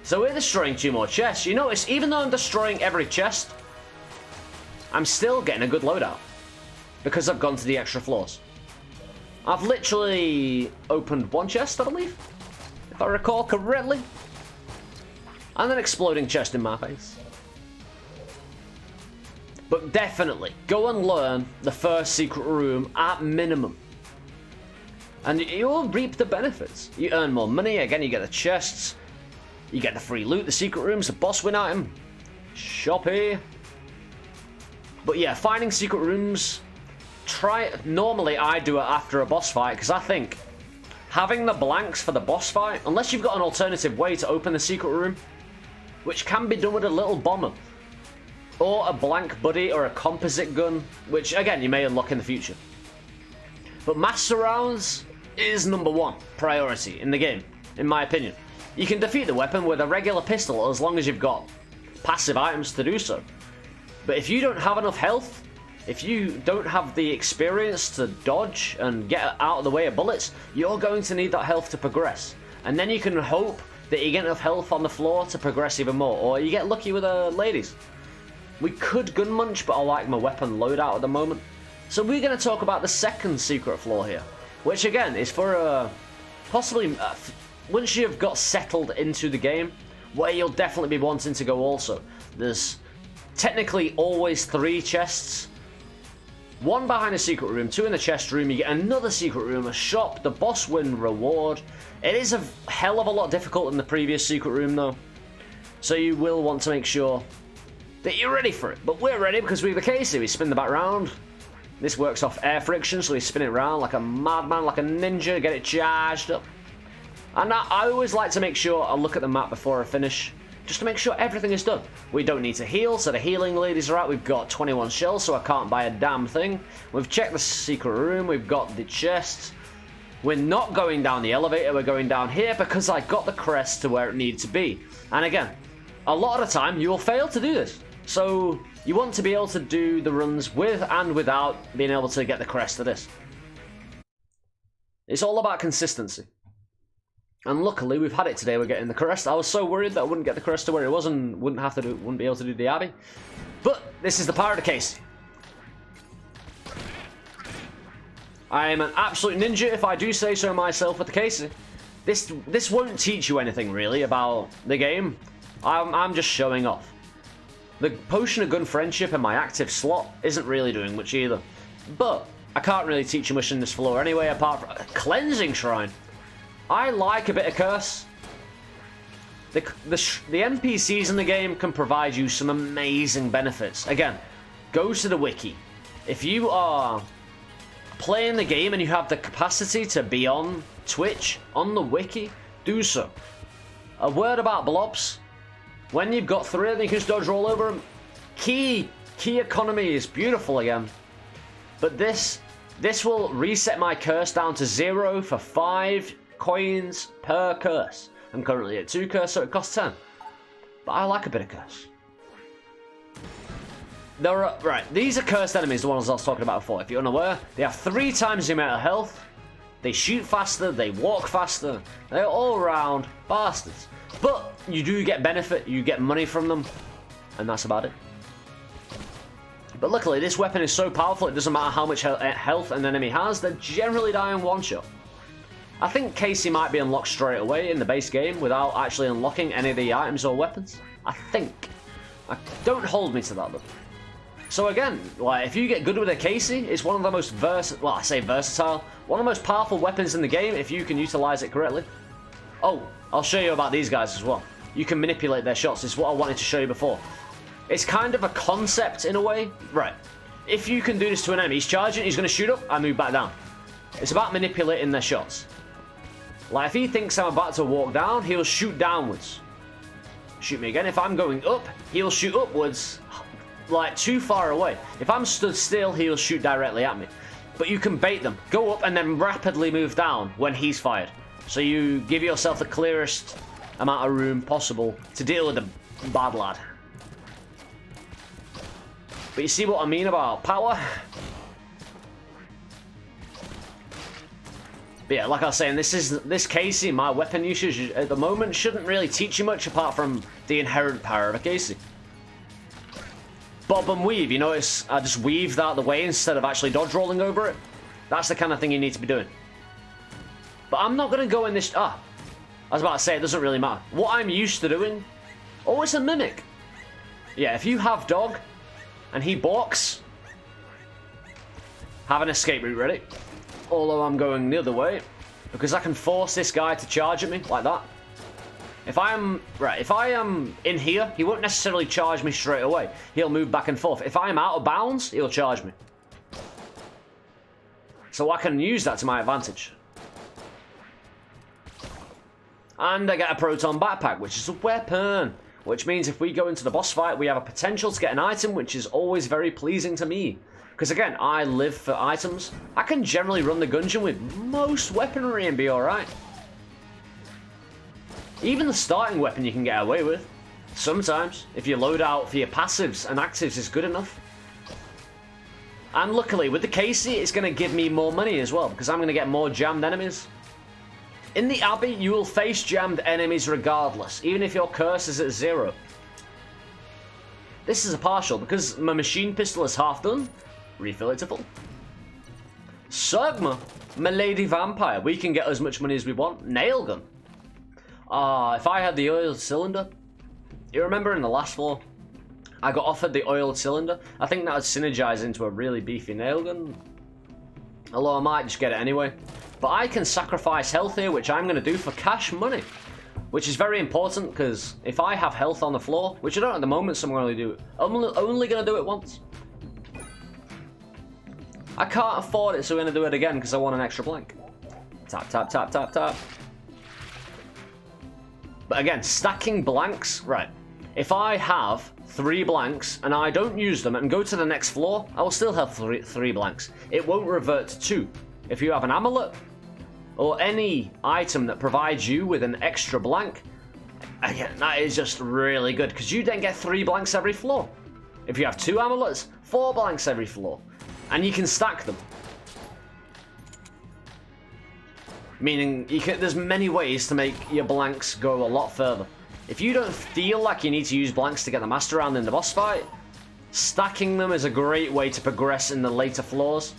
So we're destroying 2 more chests. You notice, even though I'm destroying every chest, I'm still getting a good loadout. Because I've gone to the extra floors. I've literally opened 1 chest, I believe, if I recall correctly. And an exploding chest in my face. But definitely, go and learn the first secret room at minimum. And you'll reap the benefits. You earn more money, again you get the chests, you get the free loot, the secret rooms, the boss win item, shoppy. But yeah, finding secret rooms... Normally I do it after a boss fight because I think having the blanks for the boss fight, unless you've got an alternative way to open the secret room, which can be done with a little bomber or a blank buddy or a composite gun, which again you may unlock in the future. But master rounds is #1 priority in the game, in my opinion. You can defeat the weapon with a regular pistol as long as you've got passive items to do so. But if you don't have enough health, if you don't have the experience to dodge and get out of the way of bullets, you're going to need that health to progress. And then you can hope that you get enough health on the floor to progress even more. Or you get lucky with the ladies. We could gun munch, but I like my weapon loadout at the moment. So we're going to talk about the second secret floor here. Which again is for possibly once you've got settled into the game, where you'll definitely be wanting to go also. There's technically always 3 chests. 1 behind a secret room, 2 in the chest room, you get another secret room, a shop, the boss win reward. It is a hell of a lot difficult than the previous secret room though. So you will want to make sure that you're ready for it. But we're ready because we're the Casey. We spin the back round. This works off air friction, so we spin it around like a madman, like a ninja, get it charged up. And I always like to make sure I look at the map before I finish, just to make sure everything is done. We don't need to heal, so the healing ladies are out. We've got 21 shells, so I can't buy a damn thing. We've checked the secret room, we've got the chest. We're not going down the elevator, we're going down here because I got the crest to where it needs to be. And again, a lot of the time you will fail to do this. So you want to be able to do the runs with and without being able to get the crest to this. It's all about consistency. And luckily we've had it today, we're getting the crest. I was so worried that I wouldn't get the crest to where it was and wouldn't be able to do the Abbey. But this is the power of the Casey. I am an absolute ninja if I do say so myself with the Casey. This won't teach you anything really about the game. I'm just showing off. The Potion of Gun Friendship in my active slot isn't really doing much either. But I can't really teach you much in this floor anyway, apart from a Cleansing Shrine. I like a bit of curse. The NPCs in the game can provide you some amazing benefits. Again, go to the wiki. If you are playing the game and you have the capacity to be on Twitch, on the wiki, do so. A word about blobs. When you've got 3 of them, you can just dodge roll over them. Key economy is beautiful again. But this will reset my curse down to 0 for 5 coins per curse. I'm currently at 2 curse, so it costs 10. But I like a bit of curse. Right, these are cursed enemies, the ones I was talking about before. If you're unaware, they have 3 times the amount of health. They shoot faster, they walk faster. They're all round bastards. But you do get benefit, you get money from them. And that's about it. But luckily, this weapon is so powerful, it doesn't matter how much health an enemy has, they generally die in one shot. I think Casey might be unlocked straight away in the base game without actually unlocking any of the items or weapons. I think. Don't hold me to that though. So again, like, if you get good with a Casey, it's one of the most versatile, one of the most powerful weapons in the game if you can utilize it correctly. Oh, I'll show you about these guys as well. you can manipulate their shots. It's what I wanted to show you before. It's kind of a concept in a way. Right. If you can do this to an enemy, he's charging, he's going to shoot up, I move back down. It's about manipulating their shots. Like, if he thinks I'm about to walk down, he'll shoot downwards. Shoot me again. If I'm going up, he'll shoot upwards, like, too far away. If I'm stood still, he'll shoot directly at me. But you can bait them. Go up and then rapidly move down when he's fired. So you give yourself the clearest amount of room possible to deal with the bad lad. But you see what I mean about power? But yeah, like I was saying, this Casey, my weapon usage at the moment shouldn't really teach you much apart from the inherent power of a Casey. Bob and weave, you notice I just weaved out of the way instead of actually dodge rolling over it. That's the kind of thing you need to be doing. But I'm not going to go in this... I was about to say, it doesn't really matter. What I'm used to doing... Oh, it's a mimic. Yeah, if you have dog and he balks, have an escape route ready. Although I'm going the other way, because I can force this guy to charge at me like that. If I am in here, he won't necessarily charge me straight away. He'll move back and forth. If I am out of bounds, he'll charge me. So I can use that to my advantage. And I get a proton backpack, which is a weapon. Which means if we go into the boss fight, we have a potential to get an item, which is always very pleasing to me. Because again, I live for items. I can generally run the Gungeon with most weaponry and be alright. Even the starting weapon you can get away with. Sometimes, if your loadout for your passives and actives is good enough. And luckily, with the Casey, it's going to give me more money as well, because I'm going to get more jammed enemies. In the Abbey, you will face jammed enemies regardless, even if your curse is at 0. This is a partial, because my machine pistol is half done. Refill it to full. Surgma, my lady vampire. We can get as much money as we want. Nail gun. If I had the oiled cylinder, you remember in the last floor, I got offered the oiled cylinder. I think that would synergize into a really beefy nail gun. Although I might just get it anyway. But I can sacrifice health here, which I'm going to do for cash money. Which is very important, because if I have health on the floor, which I don't at the moment, so I'm going to do it. I'm only going to do it once. I can't afford it, so we're going to do it again because I want an extra blank. Tap, tap, tap, tap, tap. But again, stacking blanks, right. If I have 3 blanks and I don't use them and go to the next floor, I will still have three blanks. It won't revert to 2. If you have an amulet or any item that provides you with an extra blank, again, that is just really good because you then get 3 blanks every floor. If you have 2 amulets, 4 blanks every floor. And you can stack them. Meaning, there's many ways to make your blanks go a lot further. If you don't feel like you need to use blanks to get the master round in the boss fight, stacking them is a great way to progress in the later floors.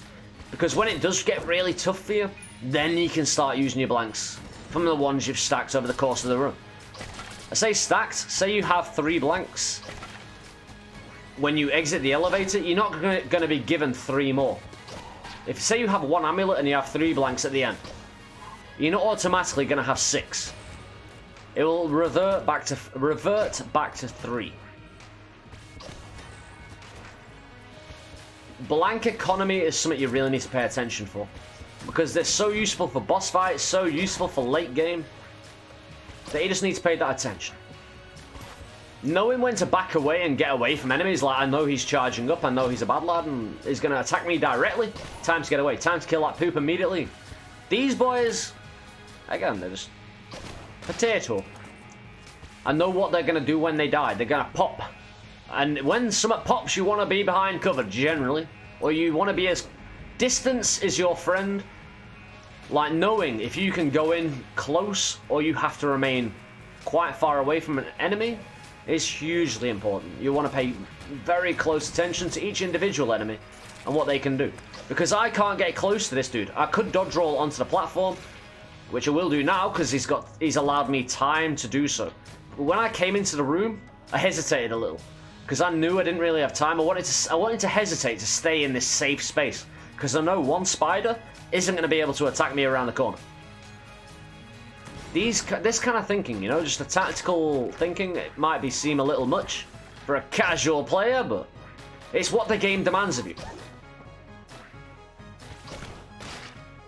Because when it does get really tough for you, then you can start using your blanks from the ones you've stacked over the course of the run. I say stacked, say you have 3 blanks. When you exit the elevator, you're not going to be given 3 more. If say you have 1 amulet and you have 3 blanks at the end, you're not automatically going to have 6. It will revert back to 3. Blank economy is something you really need to pay attention for, because they're so useful for boss fights, so useful for late game, that you just need to pay that attention. Knowing when to back away and get away from enemies, like I know he's charging up, I know he's a bad lad and he's going to attack me directly. Time to get away, time to kill that poop immediately. These boys, again, they're just potato. I know what they're going to do when they die. They're going to pop. And when something pops, you want to be behind cover, generally. Or you want to be as... Distance is your friend. Like knowing if you can go in close or you have to remain quite far away from an enemy is hugely important. You want to pay very close attention to each individual enemy and what they can do. Because I can't get close to this dude. I could dodge roll onto the platform, which I will do now because he's allowed me time to do so. But when I came into the room, I hesitated a little because I knew I didn't really have time. I wanted to hesitate to stay in this safe space because I know one spider isn't going to be able to attack me around the corner. this kind of thinking, you know, just a tactical thinking, it might seem a little much for a casual player, but it's what the game demands of you.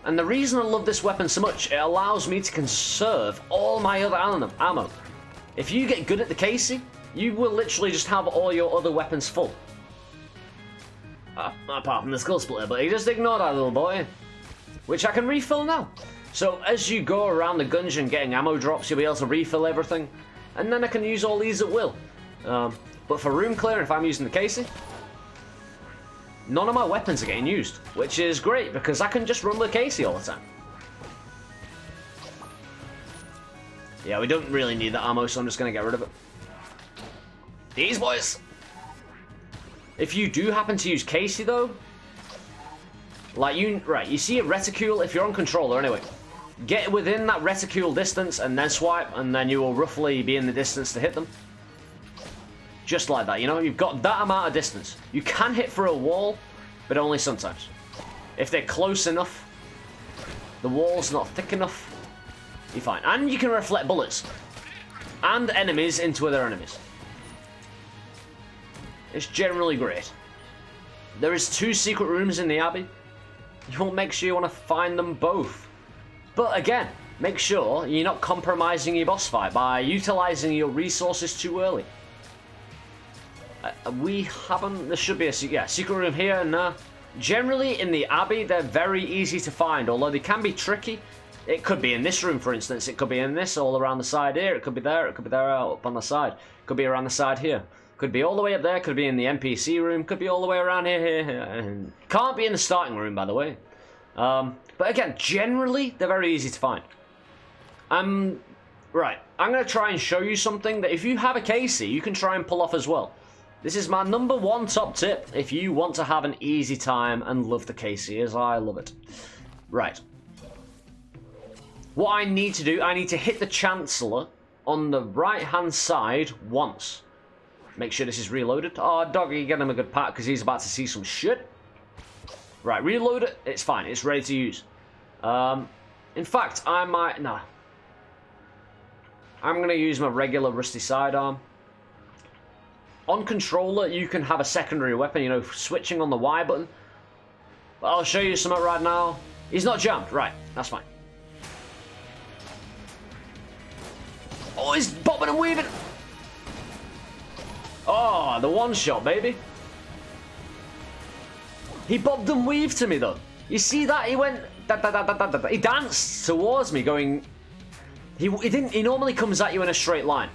And the reason I love this weapon so much, it allows me to conserve all my other ammo. If you get good at the Casey, you will literally just have all your other weapons full. Apart from the Skull Splitter, but you just ignore that little boy. Which I can refill now. So as you go around the gungeon getting ammo drops, you'll be able to refill everything. And then I can use all these at will. But for room clearing, if I'm using the Casey, none of my weapons are getting used. Which is great, because I can just run with Casey all the time. Yeah, we don't really need that ammo, so I'm just going to get rid of it. These boys! If you do happen to use Casey, though, like you see a reticule, if you're on controller anyway, get within that reticule distance and then swipe, and then you will roughly be in the distance to hit them. Just like that, you know, you've got that amount of distance. You can hit through a wall, but only sometimes. If they're close enough, the wall's not thick enough, you're fine. And you can reflect bullets and enemies into other enemies. It's generally great. There is 2 secret rooms in the Abbey. You want to make sure you want to find them both. But again, make sure you're not compromising your boss fight by utilizing your resources too early. There should be a secret room here and there. Generally in the Abbey, they're very easy to find, although they can be tricky. It could be in this room, for instance. It could be in this, all around the side here. It could be there. It could be there, up on the side. It could be around the side here. Could be all the way up there. Could be in the NPC room. Could be all the way around here. Can't be in the starting room, by the way. But again, generally, they're very easy to find. Right. I'm going to try and show you something that if you have a Casey, you can try and pull off as well. This is my #1 top tip if you want to have an easy time and love the Casey, as I love it. Right. What I need to do, I need to hit the Chancellor on the right-hand side once. Make sure this is reloaded. Oh, doggy, get him a good pat because he's about to see some shit. Right, reload it. It's fine. It's ready to use. In fact, I might... No. I'm going to use my regular rusty sidearm. On controller, you can have a secondary weapon, you know, switching on the Y button. But I'll show you something right now. He's not jammed. Right, that's fine. Oh, he's bobbing and weaving. Oh, the one shot, baby. He bobbed and weaved to me, though. You see that? He went... He danced towards me, going... He normally comes at you in a straight line,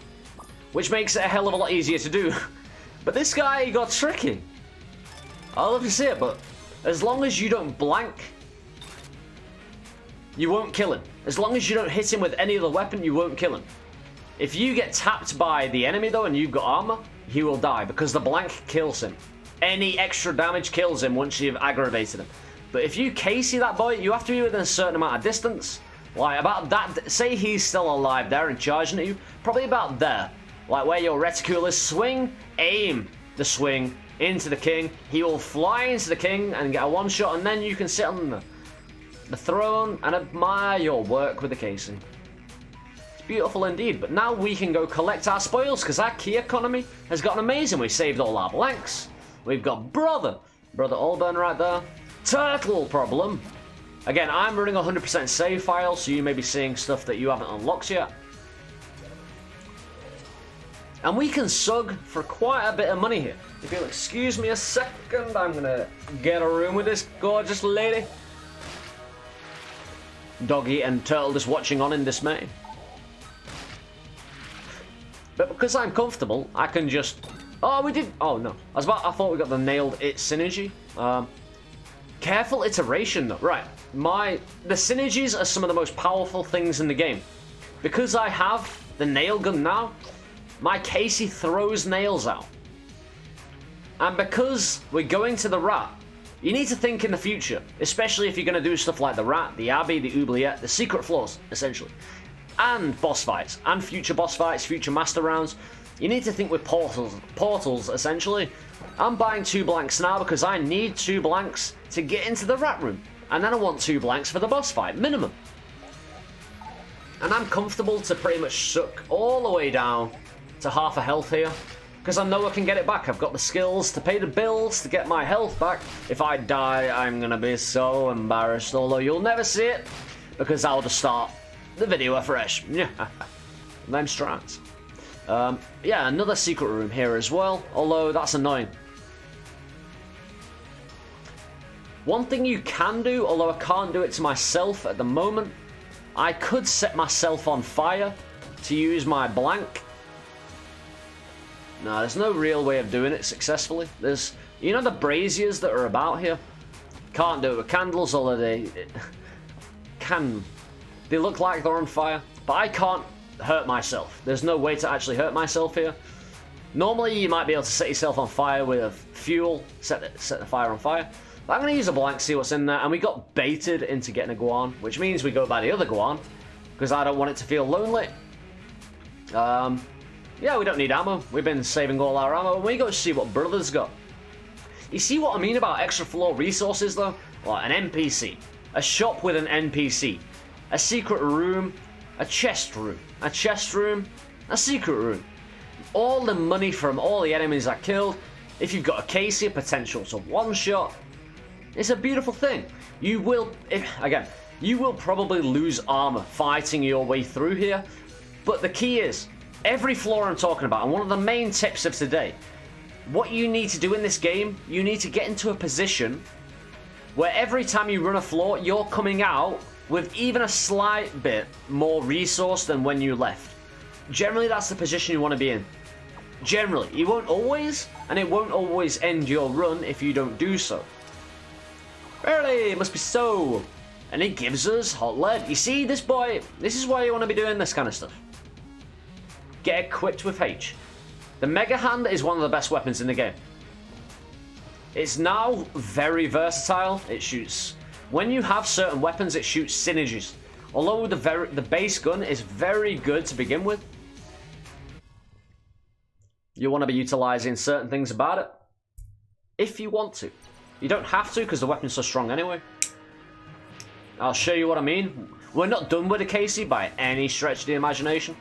which makes it a hell of a lot easier to do. But this guy, he got tricky. I love to see it, but as long as you don't blank, you won't kill him. As long as you don't hit him with any other weapon, you won't kill him. If you get tapped by the enemy, though, and you've got armor, he will die, because the blank kills him. Any extra damage kills him once you've aggravated him. But if you Casey that boy, you have to be within a certain amount of distance. Like, about that, say he's still alive there and charging at you, probably about there. Like where your reticule is, swing, aim the swing into the king. He will fly into the king and get a one shot, and then you can sit on the throne and admire your work with the Casey. It's beautiful indeed, but now we can go collect our spoils, because our key economy has gotten amazing. We saved all our blanks. We've got Brother Allburn right there. Turtle problem. Again, I'm running 100% save file, so you may be seeing stuff that you haven't unlocked yet. And we can sug for quite a bit of money here. If you'll excuse me a second, I'm gonna get a room with this gorgeous lady. Doggy and Turtle just watching on in dismay. But because I'm comfortable, I can just... Oh, we did... Oh, no. I thought we got the nailed it synergy. Careful iteration, though. Right. The synergies are some of the most powerful things in the game. Because I have the nail gun now, my Casey throws nails out. And because we're going to the rat, you need to think in the future, especially if you're going to do stuff like the rat, the abbey, the oubliette, the secret floors, essentially. And boss fights, and future boss fights, future master rounds. You need to think with portals, essentially. I'm buying 2 blanks now because I need 2 blanks to get into the rat room. And then I want 2 blanks for the boss fight, minimum. And I'm comfortable to pretty much suck all the way down to half a health here. Because I know I can get it back. I've got the skills to pay the bills, to get my health back. If I die, I'm going to be so embarrassed. Although you'll never see it. Because I'll just start the video afresh. Them strats. Yeah, another secret room here as well. Although that's annoying. One thing you can do, although I can't do it to myself at the moment, I could set myself on fire to use my blank. No, there's no real way of doing it successfully. There's, you know, the braziers that are about here? Can't do it with candles, although they look like they're on fire. But I can't hurt myself. There's no way to actually hurt myself here. Normally, you might be able to set yourself on fire with fuel, set the fire on fire. But I'm going to use a blank, see what's in there. And we got baited into getting a Guan, which means we go by the other Guan, because I don't want it to feel lonely. Yeah, we don't need ammo. We've been saving all our ammo, and we go see what Brother's got. You see what I mean about extra floor resources, though? Like an NPC, a shop with an NPC, a secret room, a chest room, a secret room. All the money from all the enemies I killed. If you've got a Casey, potential to one-shot. It's a beautiful thing. You will, you will probably lose armor fighting your way through here. But the key is, every floor I'm talking about, and one of the main tips of today, what you need to do in this game, you need to get into a position where every time you run a floor, you're coming out with even a slight bit more resource than when you left. Generally, that's the position you want to be in. Generally. You won't always, and it won't always end your run if you don't do so. Really, it must be so. And it gives us hot lead. You see, this boy, this is why you want to be doing this kind of stuff. Get equipped with H. The Mega Hand is one of the best weapons in the game. It's now very versatile. It shoots. When you have certain weapons, it shoots synergies. Although the base gun is very good to begin with, you want to be utilizing certain things about it. If you want to. You don't have to because the weapon's so strong anyway. I'll show you what I mean. We're not done with the Casey by any stretch of the imagination.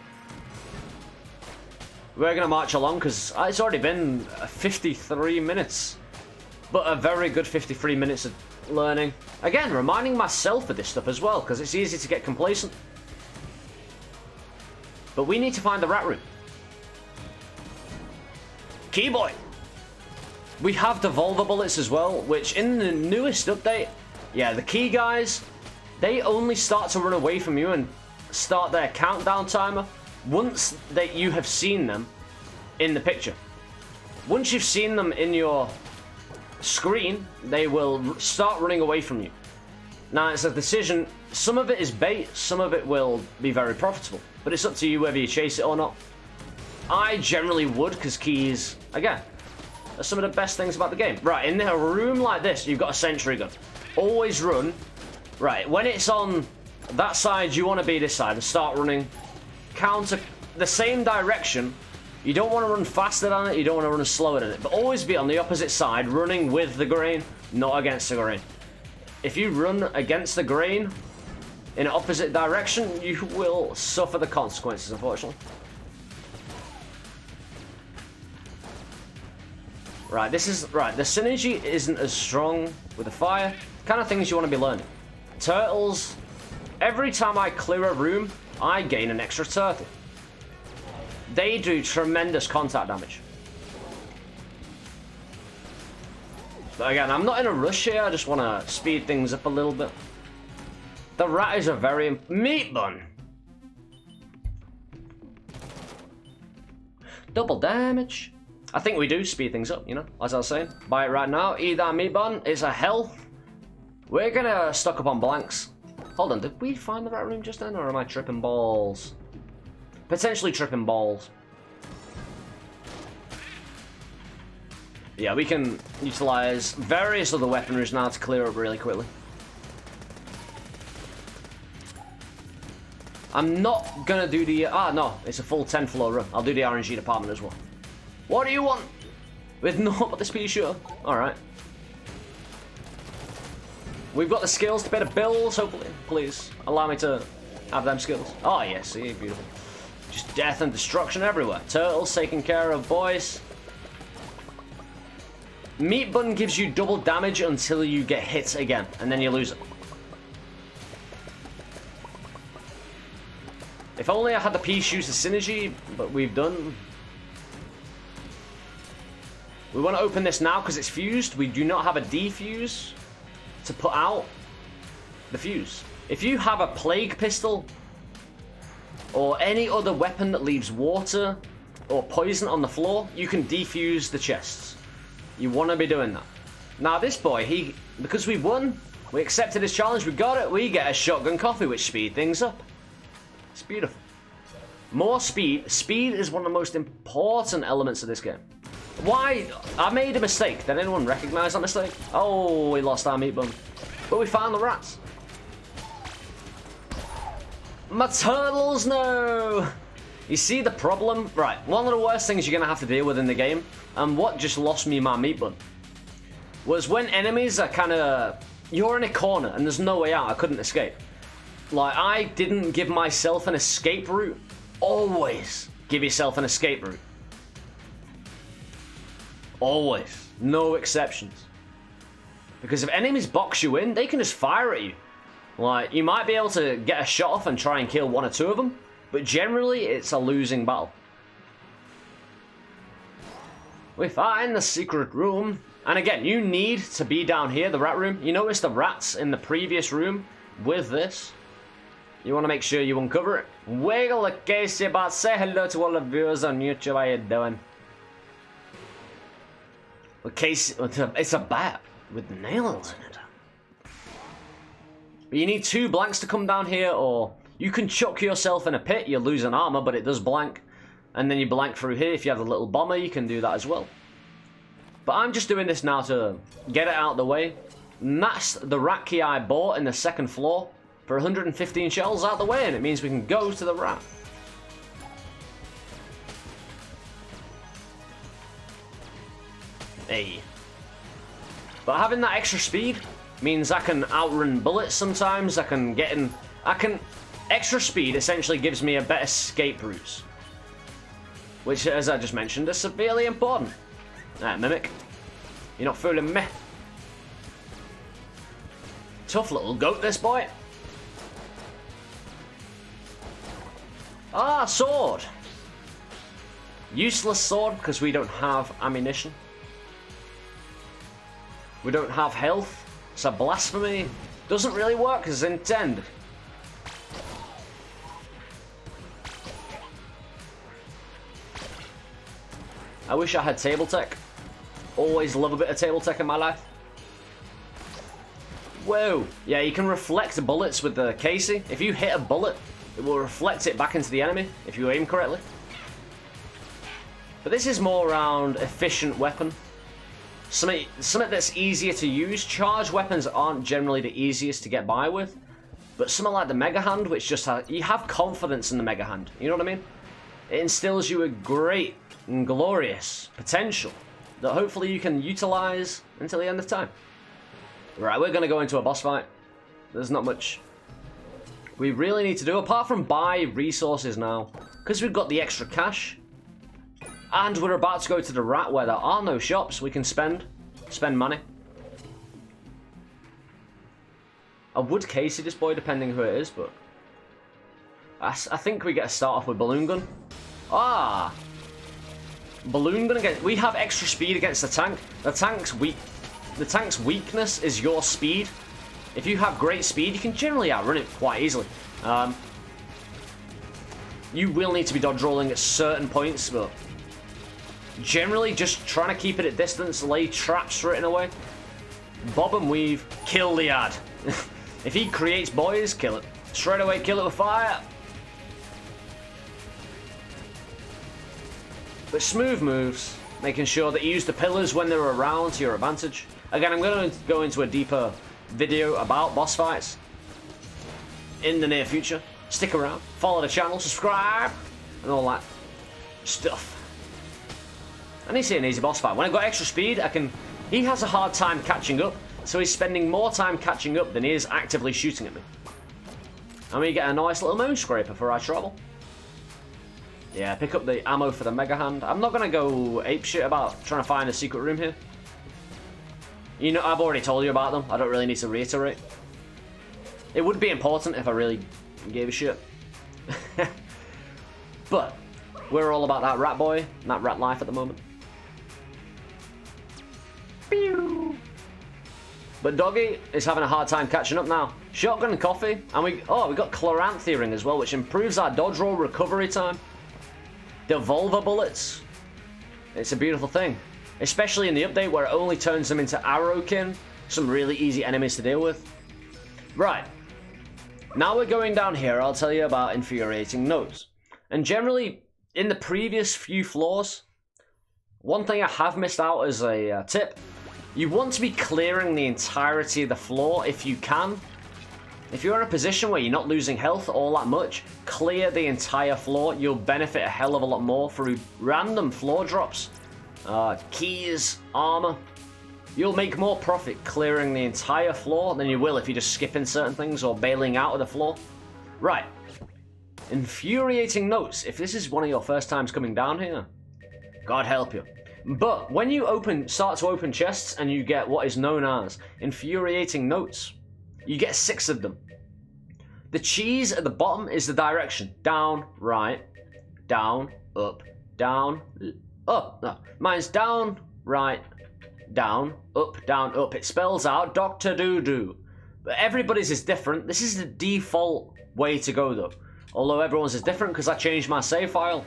We're going to march along because it's already been 53 minutes. But a very good 53 minutes of learning. Again, reminding myself of this stuff as well because it's easy to get complacent. But we need to find the rat room. Keyboy! We have Devolver bullets as well, which in the newest update, yeah, the key guys, they only start to run away from you and start their countdown timer once that you have seen them in the picture. Once you've seen them in your screen, they will start running away from you. Now, it's a decision. Some of it is bait, some of it will be very profitable, but it's up to you whether you chase it or not. I generally would, because keys, again, are some of the best things about the game. Right, in a room like this, you've got a sentry gun. Always run. Right, when it's on that side, you want to be this side and start running counter the same direction. You don't want to run faster than it, you don't want to run slower than it, but always be on the opposite side, running with the grain, not against the grain. If you run against the grain in an opposite direction, you will suffer the consequences, unfortunately. Right, the synergy isn't as strong with the fire. Kind of things you want to be learning. Turtles, every time I clear a room, I gain an extra turtle. They do tremendous contact damage. But again, I'm not in a rush here, I just want to speed things up a little bit. The rat is a very... Meat bun! Double damage. I think we do speed things up, you know, as I was saying. Buy it right now, eat that meat bun, it's a health. We're gonna stock up on blanks. Hold on, did we find the rat room just then, or am I tripping balls? Potentially tripping balls. Yeah, we can utilize various other weaponries now to clear up really quickly. I'm not gonna do the... no, it's a full 10 floor run. I'll do the RNG department as well. What do you want? With no but the speed shooter? Alright. We've got the skills to pay the bills, hopefully. Please, allow me to have them skills. Oh, yes, see, beautiful. Just death and destruction everywhere. Turtles taking care of boys. Meat Bun gives you double damage until you get hit again, and then you lose it. If only I had the piece use the synergy, but we've done. We want to open this now because it's fused. We do not have a defuse to put out the fuse. If you have a plague pistol or any other weapon that leaves water or poison on the floor, you can defuse the chests. You want to be doing that. Now this boy, because we won, we accepted his challenge, we got it, we get a shotgun coffee, which speed things up. It's beautiful. More speed. Speed is one of the most important elements of this game. Why? I made a mistake. Did anyone recognize that mistake? Oh, we lost our meat bun. But we found the rats. My turtles, no! You see the problem? Right, one of the worst things you're going to have to deal with in the game, and what just lost me my meat bun, was when enemies are kind of... You're in a corner, and there's no way out. I couldn't escape. Like, I didn't give myself an escape route. Always give yourself an escape route. Always. No exceptions. Because if enemies box you in, they can just fire at you. Like, you might be able to get a shot off and try and kill one or two of them, but generally it's a losing battle. We find the secret room. And again, you need to be down here, the rat room. You notice the rats in the previous room with this. You want to make sure you uncover it. Wiggle the Casey bot. Say hello to all the viewers on YouTube. How you doing? Well, Casey, it's a bat with nails in it. But you need 2 blanks to come down here, or you can chuck yourself in a pit. You lose an armor, but it does blank. And then you blank through here. If you have the little bomber, you can do that as well. But I'm just doing this now to get it out of the way. And that's the rat key I bought in the 2nd floor for 115 shells out of the way, and it means we can go to the rat. Hey. But having that extra speed means I can outrun bullets sometimes. Extra speed essentially gives me a better escape routes, which, as I just mentioned, is severely important. Alright, Mimic. You're not fooling me. Tough little goat, this boy. Ah, sword. Useless sword because we don't have ammunition. We don't have health. It's a blasphemy. Doesn't really work as intended. I wish I had table tech. Always love a bit of table tech in my life. Whoa. Yeah, you can reflect bullets with the Casey. If you hit a bullet, it will reflect it back into the enemy if you aim correctly. But this is more around efficient weapon. Something that's easier to use. Charge weapons aren't generally the easiest to get by with. But something like the Mega Hand, which just you have confidence in the Mega Hand. You know what I mean? It instills you a great and glorious potential that hopefully you can utilize until the end of time. Right, we're going to go into a boss fight. There's not much we really need to do apart from buy resources now, because we've got the extra cash and we're about to go to the rat where there are no shops. We can spend money. I would Casey this boy depending who it is, but I think we get to start off with Balloon Gun. Ah, Balloon Gun again. We have extra speed against the tank. The tank's weakness is your speed. If you have great speed, you can generally outrun it quite easily. You will need to be dodge rolling at certain points, but generally just trying to keep it at distance, lay traps for it in a way. Bob and weave, kill the ad. If he creates boys, kill it. Straight away, kill it with fire. But smooth moves, making sure that you use the pillars when they're around to your advantage. Again, I'm going to go into a deeper video about boss fights in the near future. Stick around, follow the channel, subscribe, and all that stuff. And he's an easy boss fight. When I got extra speed, he has a hard time catching up, so he's spending more time catching up than he is actively shooting at me. And we get a nice little moon scraper for our trouble. Yeah, pick up the ammo for the Mega Hand. I'm not going to go apeshit about trying to find a secret room here. You know, I've already told you about them. I don't really need to reiterate. It would be important if I really gave a shit. But we're all about that rat boy and that rat life at the moment. Pew! But Doggy is having a hard time catching up now. Shotgun and coffee, and we got Chloranthy ring as well, which improves our dodge roll recovery time. Devolver bullets. It's a beautiful thing, especially in the update where it only turns them into Arrowkin, some really easy enemies to deal with. Right, now we're going down here. I'll tell you about infuriating notes. And generally, in the previous few floors, one thing I have missed out as a tip. You want to be clearing the entirety of the floor if you can. If you're in a position where you're not losing health all that much, clear the entire floor. You'll benefit a hell of a lot more through random floor drops, keys, armor. You'll make more profit clearing the entire floor than you will if you're just skipping certain things or bailing out of the floor. Right. Infuriating notes. If this is one of your first times coming down here, God help you. But when you start to open chests and you get what is known as infuriating notes, you get 6 of them. The cheese at the bottom is the direction. Down, right, down, up, down, up. No, mine's down, right, down, up. It spells out Dr. Doo-Doo. But everybody's is different. This is the default way to go though. Although everyone's is different because I changed my save file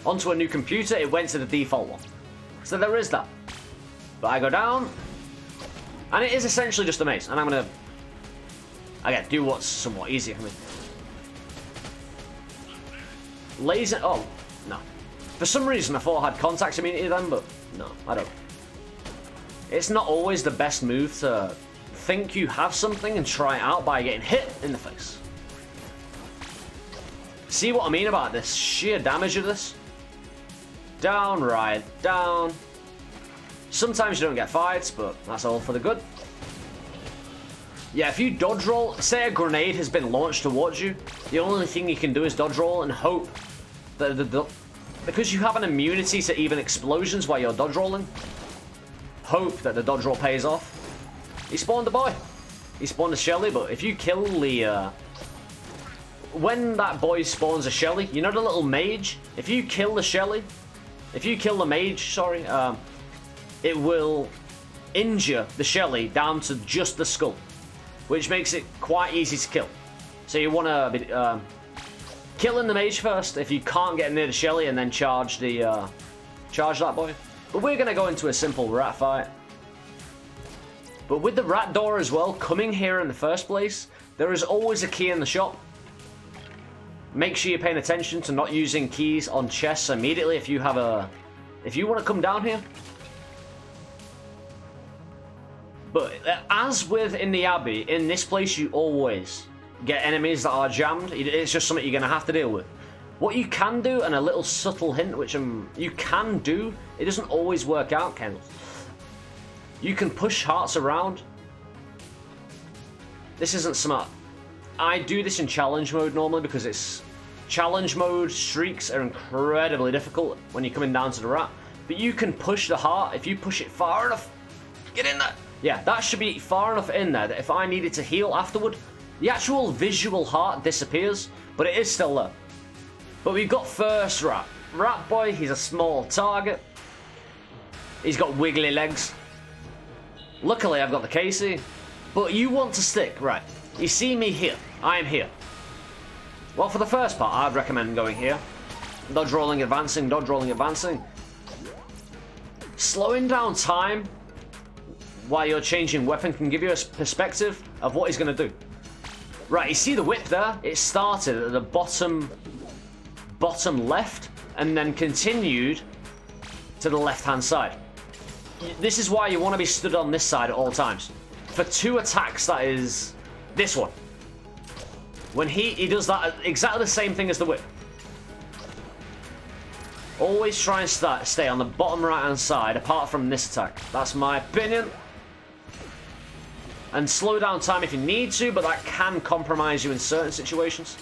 onto a new computer, it went to the default one. So there is that. But I go down, and it is essentially just a maze. And I'm going to, again, do what's somewhat easier for me. Laser, oh, no. For some reason I thought I had contact immunity then, but no, I don't. It's not always the best move to think you have something and try it out by getting hit in the face. See what I mean about this sheer damage of this? Down, right, down. Sometimes you don't get fights, but that's all for the good. Yeah, if you dodge roll, say a grenade has been launched towards you, the only thing you can do is dodge roll and hope that because you have an immunity to even explosions while you're dodge rolling, hope that the dodge roll pays off. He spawned a boy. He spawned a Shelly, but if you kill the... when that boy spawns a Shelly, you know the little mage? If you kill the Shelly... If you kill the mage, sorry, it will injure the Shelly down to just the skull, which makes it quite easy to kill. So you want to be killing the mage first if you can't get near the Shelly, and then charge that boy. But we're going to go into a simple rat fight. But with the rat door as well, coming here in the first place, there is always a key in the shop. Make sure you're paying attention to not using keys on chests immediately if you want to come down here. But as with in the Abbey, in this place you always get enemies that are jammed. It's just something you're going to have to deal with. What you can do, and a little subtle hint which you can do, it doesn't always work out, Kendall. You can push hearts around. This isn't smart. I do this in challenge mode normally because it's challenge mode streaks are incredibly difficult when you're coming down to the rat. But you can push the heart if you push it far enough. Get in there. Yeah, that should be far enough in there that if I needed to heal afterward, the actual visual heart disappears, but it is still there. But we've got first rat. Rat boy, he's a small target. He's got wiggly legs. Luckily, I've got the Casey. But you want to stick, right? You see me here. I am here. Well, for the first part, I'd recommend going here. Dodge rolling, advancing, dodge rolling, advancing. Slowing down time while you're changing weapon can give you a perspective of what he's going to do. Right, you see the whip there? It started at the bottom left and then continued to the left-hand side. This is why you want to be stood on this side at all times. For 2 attacks, that is this one. When he does that, exactly the same thing as the whip. Always try and stay on the bottom right-hand side, apart from this attack. That's my opinion. And slow down time if you need to, but that can compromise you in certain situations.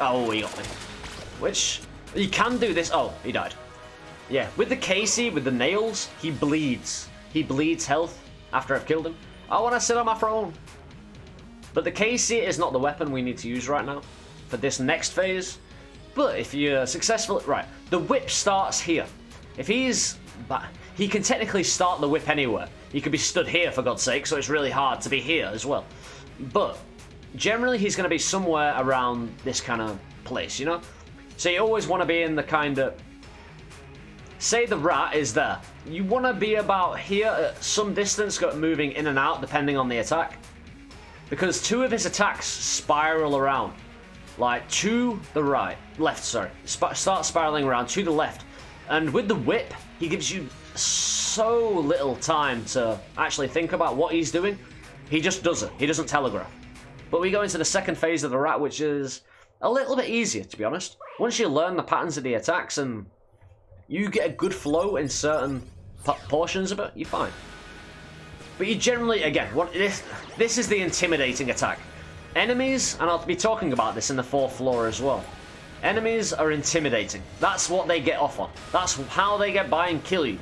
Oh, he got me. Which, you can do this. Oh, he died. Yeah, with the Casey, with the nails, he bleeds. He bleeds health after I've killed him. I want to sit on my throne. But the Casey is not the weapon we need to use right now for this next phase. But if you're successful, right, the whip starts here. If he's, he can technically start the whip anywhere. He could be stood here for God's sake, so it's really hard to be here as well. But generally he's going to be somewhere around this kind of place, you know? So you always want to be in the kind of, say the rat is there. You want to be about here at some distance, moving in and out depending on the attack. Because two of his attacks spiral around. Like to the right, left, sorry. Start spiraling around to the left. And with the whip, he gives you so little time to actually think about what he's doing. He just does it. He doesn't telegraph. But we go into the second phase of the rat, which is a little bit easier, to be honest. Once you learn the patterns of the attacks and you get a good flow in certain portions of it, you're fine. But you generally, again, this is the intimidating attack. Enemies, and I'll be talking about this in the fourth floor as well. Enemies are intimidating. That's what they get off on. That's how they get by and kill you.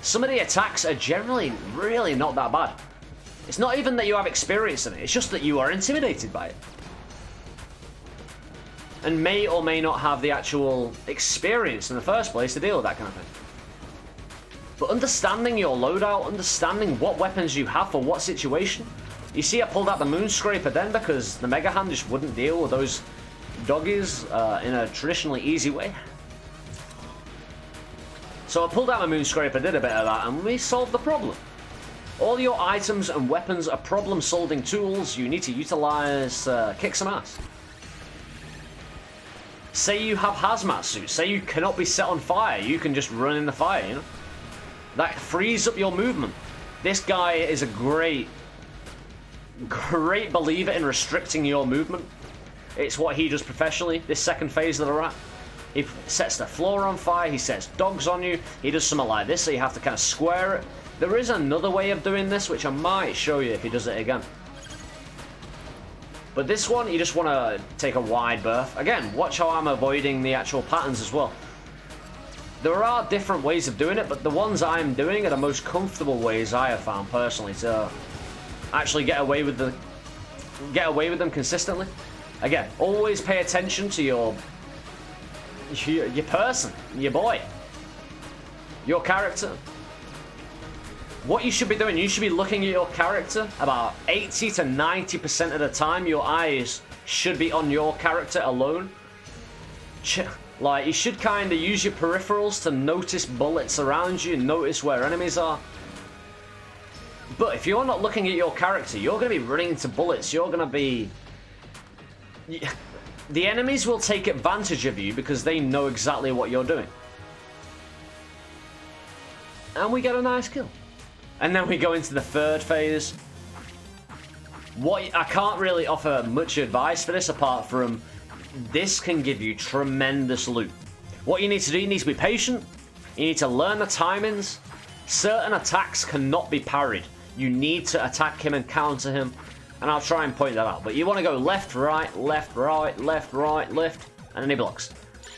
Some of the attacks are generally really not that bad. It's not even that you have experience in it, it's just that you are intimidated by it. And may or may not have the actual experience in the first place to deal with that kind of thing. But understanding your loadout, understanding what weapons you have for what situation. You see I pulled out the Moonscraper then because the Mega Hand just wouldn't deal with those doggies in a traditionally easy way. So I pulled out my Moonscraper, did a bit of that, and we solved the problem. All your items and weapons are problem-solving tools you need to utilize to kick some ass. Say you have hazmat suits, say you cannot be set on fire, you can just run in the fire, you know? That frees up your movement. This guy is a great believer in restricting your movement. It's what he does professionally, this second phase of the rat. He sets the floor on fire, he sets dogs on you, he does something like this, so you have to kind of square it. There is another way of doing this, which I might show you if he does it again. But this one, you just want to take a wide berth. Again, watch how I'm avoiding the actual patterns as well. There are different ways of doing it, but the ones I'm doing are the most comfortable ways I have found personally to actually get away with them consistently. Again, always pay attention to your person, your boy, your character. What you should be doing, you should be looking at your character about 80 to 90% of the time. Your eyes should be on your character alone. Like, you should kind of use your peripherals to notice bullets around you and notice where enemies are. But if you're not looking at your character, you're going to be running into bullets. You're going to be... The enemies will take advantage of you because they know exactly what you're doing. And we get a nice kill. And then we go into the third phase. I can't really offer much advice for this apart from this can give you tremendous loot. What you need to do, you need to be patient. You need to learn the timings. Certain attacks cannot be parried. You need to attack him and counter him. And I'll try and point that out. But you want to go left, right, left, right, left, right, left. And then he blocks.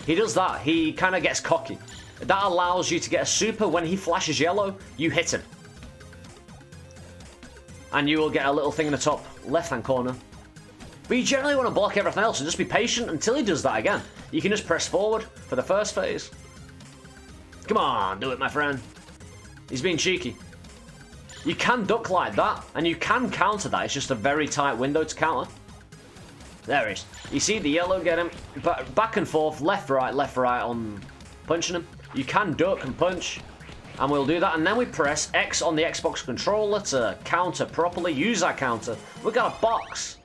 He does that. He kind of gets cocky. That allows you to get a super. When he flashes yellow, you hit him. And you will get a little thing in the top left-hand corner. But you generally want to block everything else and just be patient until he does that again. You can just press forward for the first phase. Come on, do it, my friend. He's being cheeky. You can duck like that, and you can counter that. It's just a very tight window to counter. There he is. You see the yellow get him. Back and forth, left, right on punching him. You can duck and punch. And we'll do that, and then we press X on the Xbox controller to counter properly. Use that counter. We've got a box.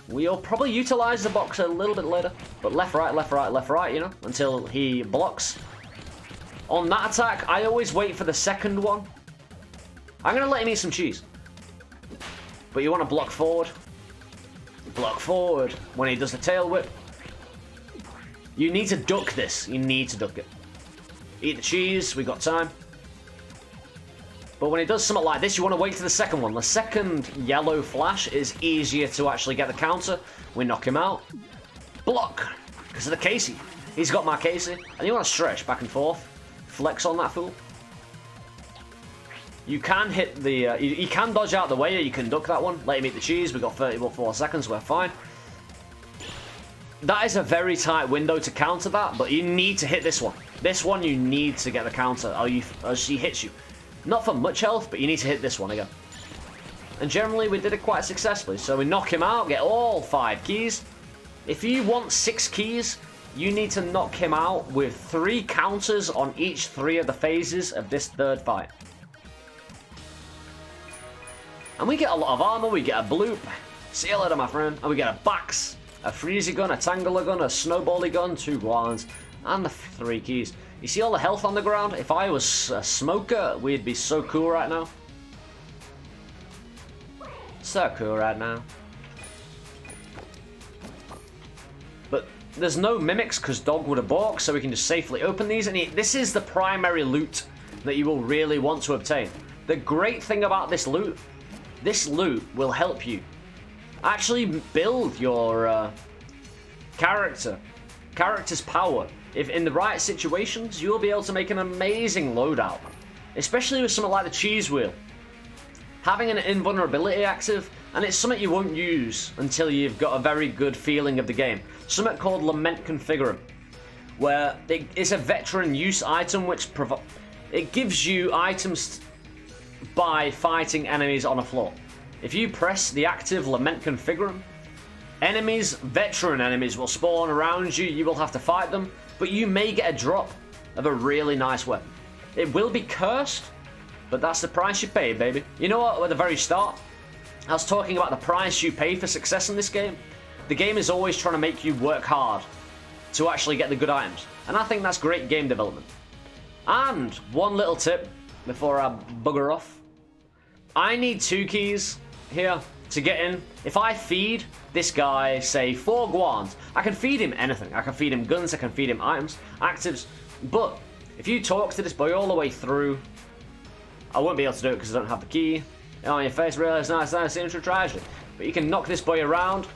We'll probably utilize the box a little bit later. But left, right, left, right, left, right, you know, until he blocks. On that attack, I always wait for the second one. I'm going to let him eat some cheese. But you want to block forward. Block forward when he does the tail whip. You need to duck this. You need to duck it. Eat the cheese. We got time. But when it does something like this, you want to wait to the second one. The second yellow flash is easier to actually get the counter. We knock him out. Block! Because of the Casey. He's got my Casey. And you want to stretch back and forth. Flex on that fool. You can hit the... you can dodge out the way, or you can duck that one. Let him eat the cheese. We've got 34 seconds. We're fine. That is a very tight window to counter that, but you need to hit this one. This one you need to get the counter, or she hits you. Not for much health, but you need to hit this one again. And generally, we did it quite successfully. So we knock him out, get all 5 keys. If you want 6 keys, you need to knock him out with 3 counters on each 3 of the phases of this third fight. And we get a lot of armor, we get a bloop. See you later, my friend. And we get a Bax, a Freezy gun, a Tangler gun, a Snowbally gun, 2 Guans, and the 3 keys. You see all the health on the ground? If I was a smoker, we'd be so cool right now. So cool right now. But there's no mimics because Dog would have balked, so we can just safely open these. And this is the primary loot that you will really want to obtain. The great thing about this loot will help you actually build your character's power. If in the right situations, you'll be able to make an amazing loadout, especially with something like the cheese wheel. Having an invulnerability active, and it's something you won't use until you've got a very good feeling of the game. Something called Lament Configurum, where it's a veteran use item which it gives you items by fighting enemies on a floor. If you press the active Lament Configurum, veteran enemies will spawn around you, you will have to fight them, but you may get a drop of a really nice weapon. It will be cursed, but that's the price you pay, baby. You know what, at the very start, I was talking about the price you pay for success in this game. The game is always trying to make you work hard to actually get the good items, and I think that's great game development. And one little tip before I bugger off. I need 2 keys here to get in. If I feed this guy, say, 4 Guans, I can feed him anything. I can feed him guns, I can feed him items, actives. But if you talk to this boy all the way through, I won't be able to do it because I don't have the key. On your face, really, it's nice, seems to tragedy. But you can knock this boy around.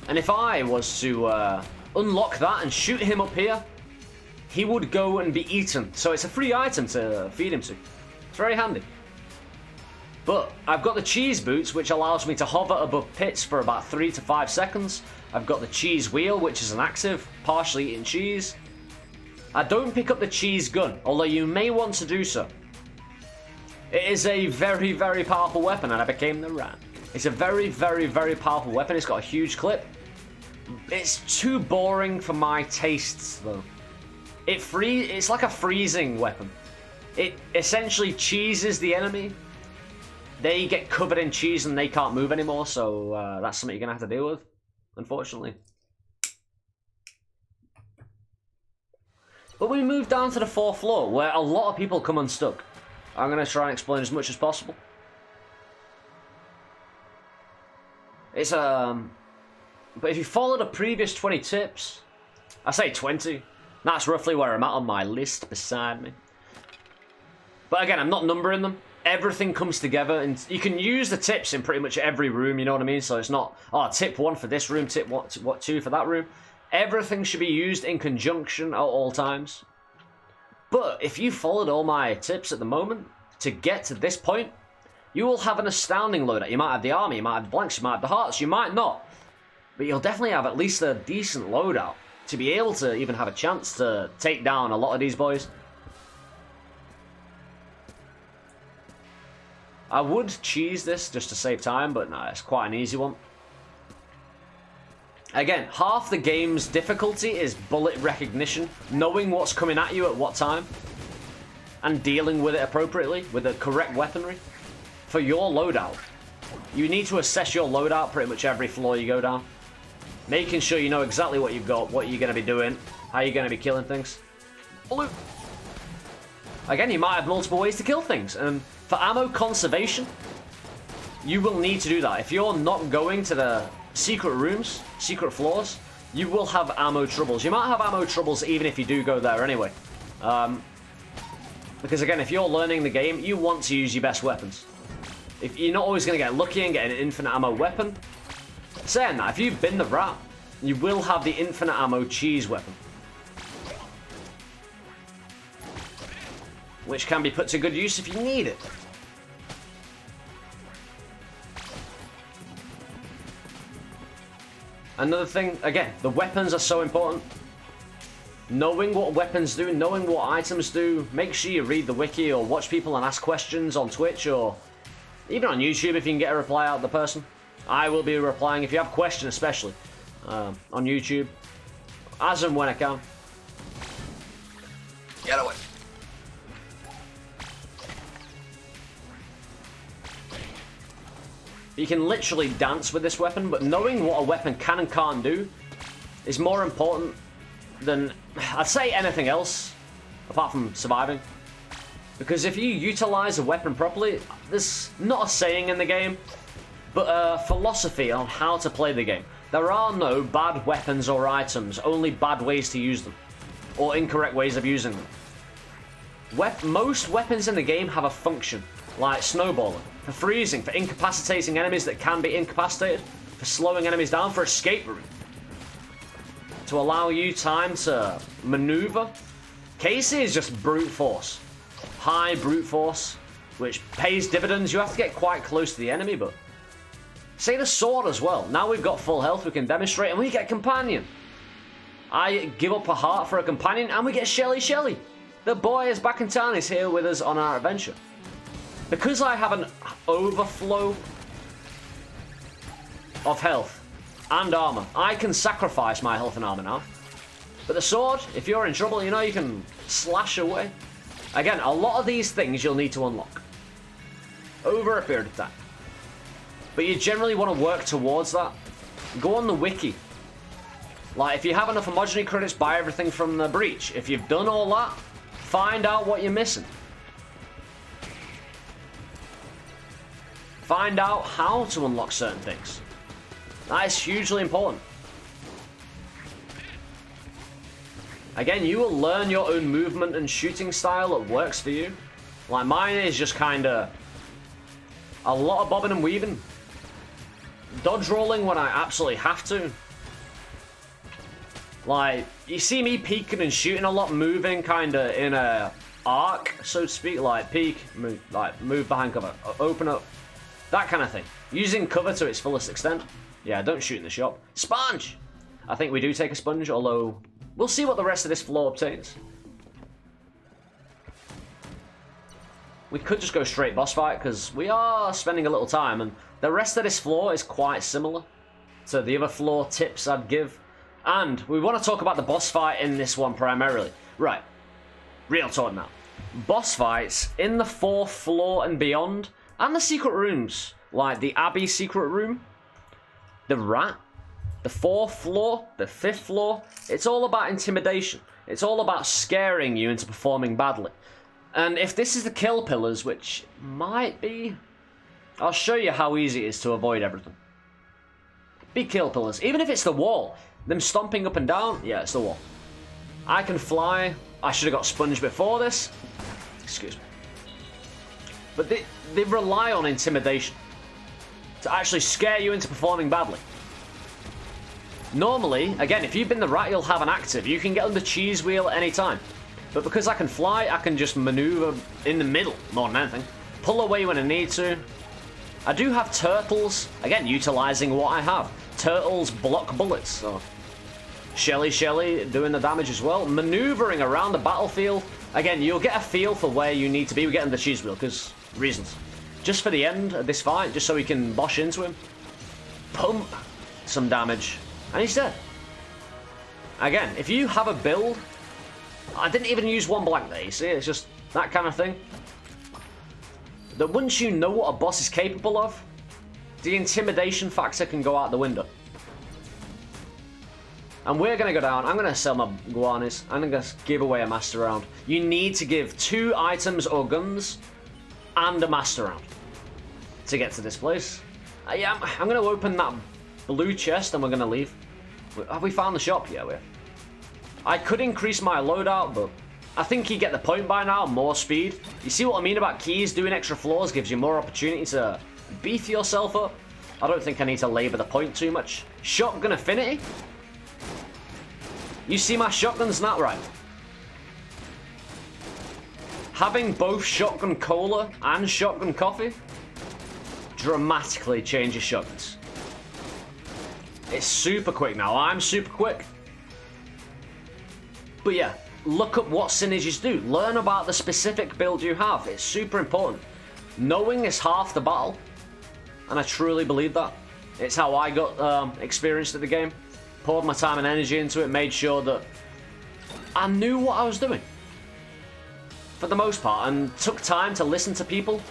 And if I was to unlock that and shoot him up here, he would go and be eaten. So it's a free item to feed him to. It's very handy. But I've got the cheese boots, which allows me to hover above pits for about 3 to 5 seconds. I've got the cheese wheel, which is an active, partially eating cheese. I don't pick up the cheese gun, although you may want to do so. It is a very, very powerful weapon, and I became the rat. It's a very, very, very powerful weapon. It's got a huge clip. It's too boring for my tastes, though. It's like a freezing weapon. It essentially cheeses the enemy. They get covered in cheese and they can't move anymore, so that's something you're going to have to deal with, unfortunately. But we move down to the 4th floor, where a lot of people come unstuck. I'm going to try and explain as much as possible. It's but if you follow the previous 20 tips, I say 20, that's roughly where I'm at on my list beside me. But again, I'm not numbering them. Everything comes together, and you can use the tips in pretty much every room, you know what I mean? So it's not, oh, tip 1 for this room, tip 2 for that room. Everything should be used in conjunction at all times. But if you followed all my tips at the moment to get to this point, you will have an astounding loadout. You might have the army, you might have the blanks, you might have the hearts, you might not. But you'll definitely have at least a decent loadout to be able to even have a chance to take down a lot of these boys. I would cheese this just to save time, but no, it's quite an easy one. Again, half the game's difficulty is bullet recognition, knowing what's coming at you at what time, and dealing with it appropriately with the correct weaponry. For your loadout, you need to assess your loadout pretty much every floor you go down, making sure you know exactly what you've got, what you're going to be doing, how you're going to be killing things. Bloop. Again, you might have multiple ways to kill things, and for ammo conservation, you will need to do that. If you're not going to the secret rooms, secret floors, you will have ammo troubles. You might have ammo troubles even if you do go there anyway. Because again, if you're learning the game, you want to use your best weapons. If you're not always going to get lucky and get an infinite ammo weapon. Saying that, if you've been the rat, you will have the infinite ammo cheese weapon. Which can be put to good use if you need it. Another thing, again, the weapons are so important. Knowing what weapons do, knowing what items do, make sure you read the wiki or watch people and ask questions on Twitch or even on YouTube if you can get a reply out of the person. I will be replying if you have questions, especially on YouTube, as and when I can. Get away. You can literally dance with this weapon, but knowing what a weapon can and can't do is more important than, I'd say, anything else, apart from surviving. Because if you utilize a weapon properly, there's not a saying in the game, but a philosophy on how to play the game. There are no bad weapons or items, only bad ways to use them, or incorrect ways of using them. Most weapons in the game have a function, like snowballing, for freezing, for incapacitating enemies that can be incapacitated, for slowing enemies down, for escape route, to allow you time to maneuver. Casey is just brute force. High brute force, which pays dividends. You have to get quite close to the enemy, but say the sword as well. Now we've got full health, we can demonstrate, and we get companion. I give up a heart for a companion, and we get Shelly Shelly. The boy is back in town, he's here with us on our adventure. Because I have an overflow of health and armor, I can sacrifice my health and armor now. But the sword, if you're in trouble, you know, you can slash away. Again, a lot of these things you'll need to unlock over a period of time. But you generally want to work towards that. Go on the wiki. Like, if you have enough homogeneity credits, buy everything from the breach. If you've done all that, find out what you're missing. Find out how to unlock certain things. That is hugely important. Again, you will learn your own movement and shooting style that works for you. Like, mine is just kind of a lot of bobbing and weaving. Dodge rolling when I absolutely have to. Like, you see me peeking and shooting a lot, moving kind of in a arc, so to speak. Like, peek, move, like, move behind cover, open up. That kind of thing. Using cover to its fullest extent. Yeah, don't shoot in the shop. Sponge! I think we do take a sponge, although we'll see what the rest of this floor obtains. We could just go straight boss fight, because we are spending a little time, and the rest of this floor is quite similar to the other floor tips I'd give. And we want to talk about the boss fight in this one primarily. Right. Real talk now. Boss fights in the 4th floor and beyond, and the secret rooms, like the Abbey secret room, the Rat, the 4th floor, the 5th floor, it's all about intimidation. It's all about scaring you into performing badly. And if this is the kill pillars, which might be, I'll show you how easy it is to avoid everything. Be kill pillars. Even if it's the wall, them stomping up and down, yeah, it's the wall. I can fly. I should have got sponge before this. Excuse me. But they rely on intimidation to actually scare you into performing badly. Normally, again, if you've been the Rat, you'll have an active. You can get on the cheese wheel at any time. But because I can fly, I can just maneuver in the middle more than anything. Pull away when I need to. I do have turtles, again, utilizing what I have. Turtles block bullets, so Shelly Shelly doing the damage as well. Maneuvering around the battlefield. Again, you'll get a feel for where you need to be. We're getting the cheese wheel, because reasons. Just for the end of this fight, just so we can bosh into him. Pump some damage. And he's dead. Again, if you have a build, I didn't even use one blank there, you see? It's just that kind of thing. That once you know what a boss is capable of, the intimidation factor can go out the window. And we're going to go down. I'm going to sell my guanis. I'm going to give away a master round. You need to give 2 items or guns and a master round to get to this place. Yeah, I'm going to open that blue chest and we're going to leave. Have we found the shop? Yeah, we have. I could increase my loadout, but I think you get the point by now, more speed. You see what I mean about keys? Doing extra floors gives you more opportunity to beef yourself up. I don't think I need to labor the point too much. Shotgun Affinity. You see my shotguns not right. Having both Shotgun Cola and Shotgun Coffee dramatically changes shotguns. It's super quick now. I'm super quick. But yeah, look up what synergies do. Learn about the specific build you have. It's super important. Knowing is half the battle. And I truly believe that. It's how I got experienced at the game. Poured my time and energy into it. Made sure that I knew what I was doing. For the most part. And took time to listen to people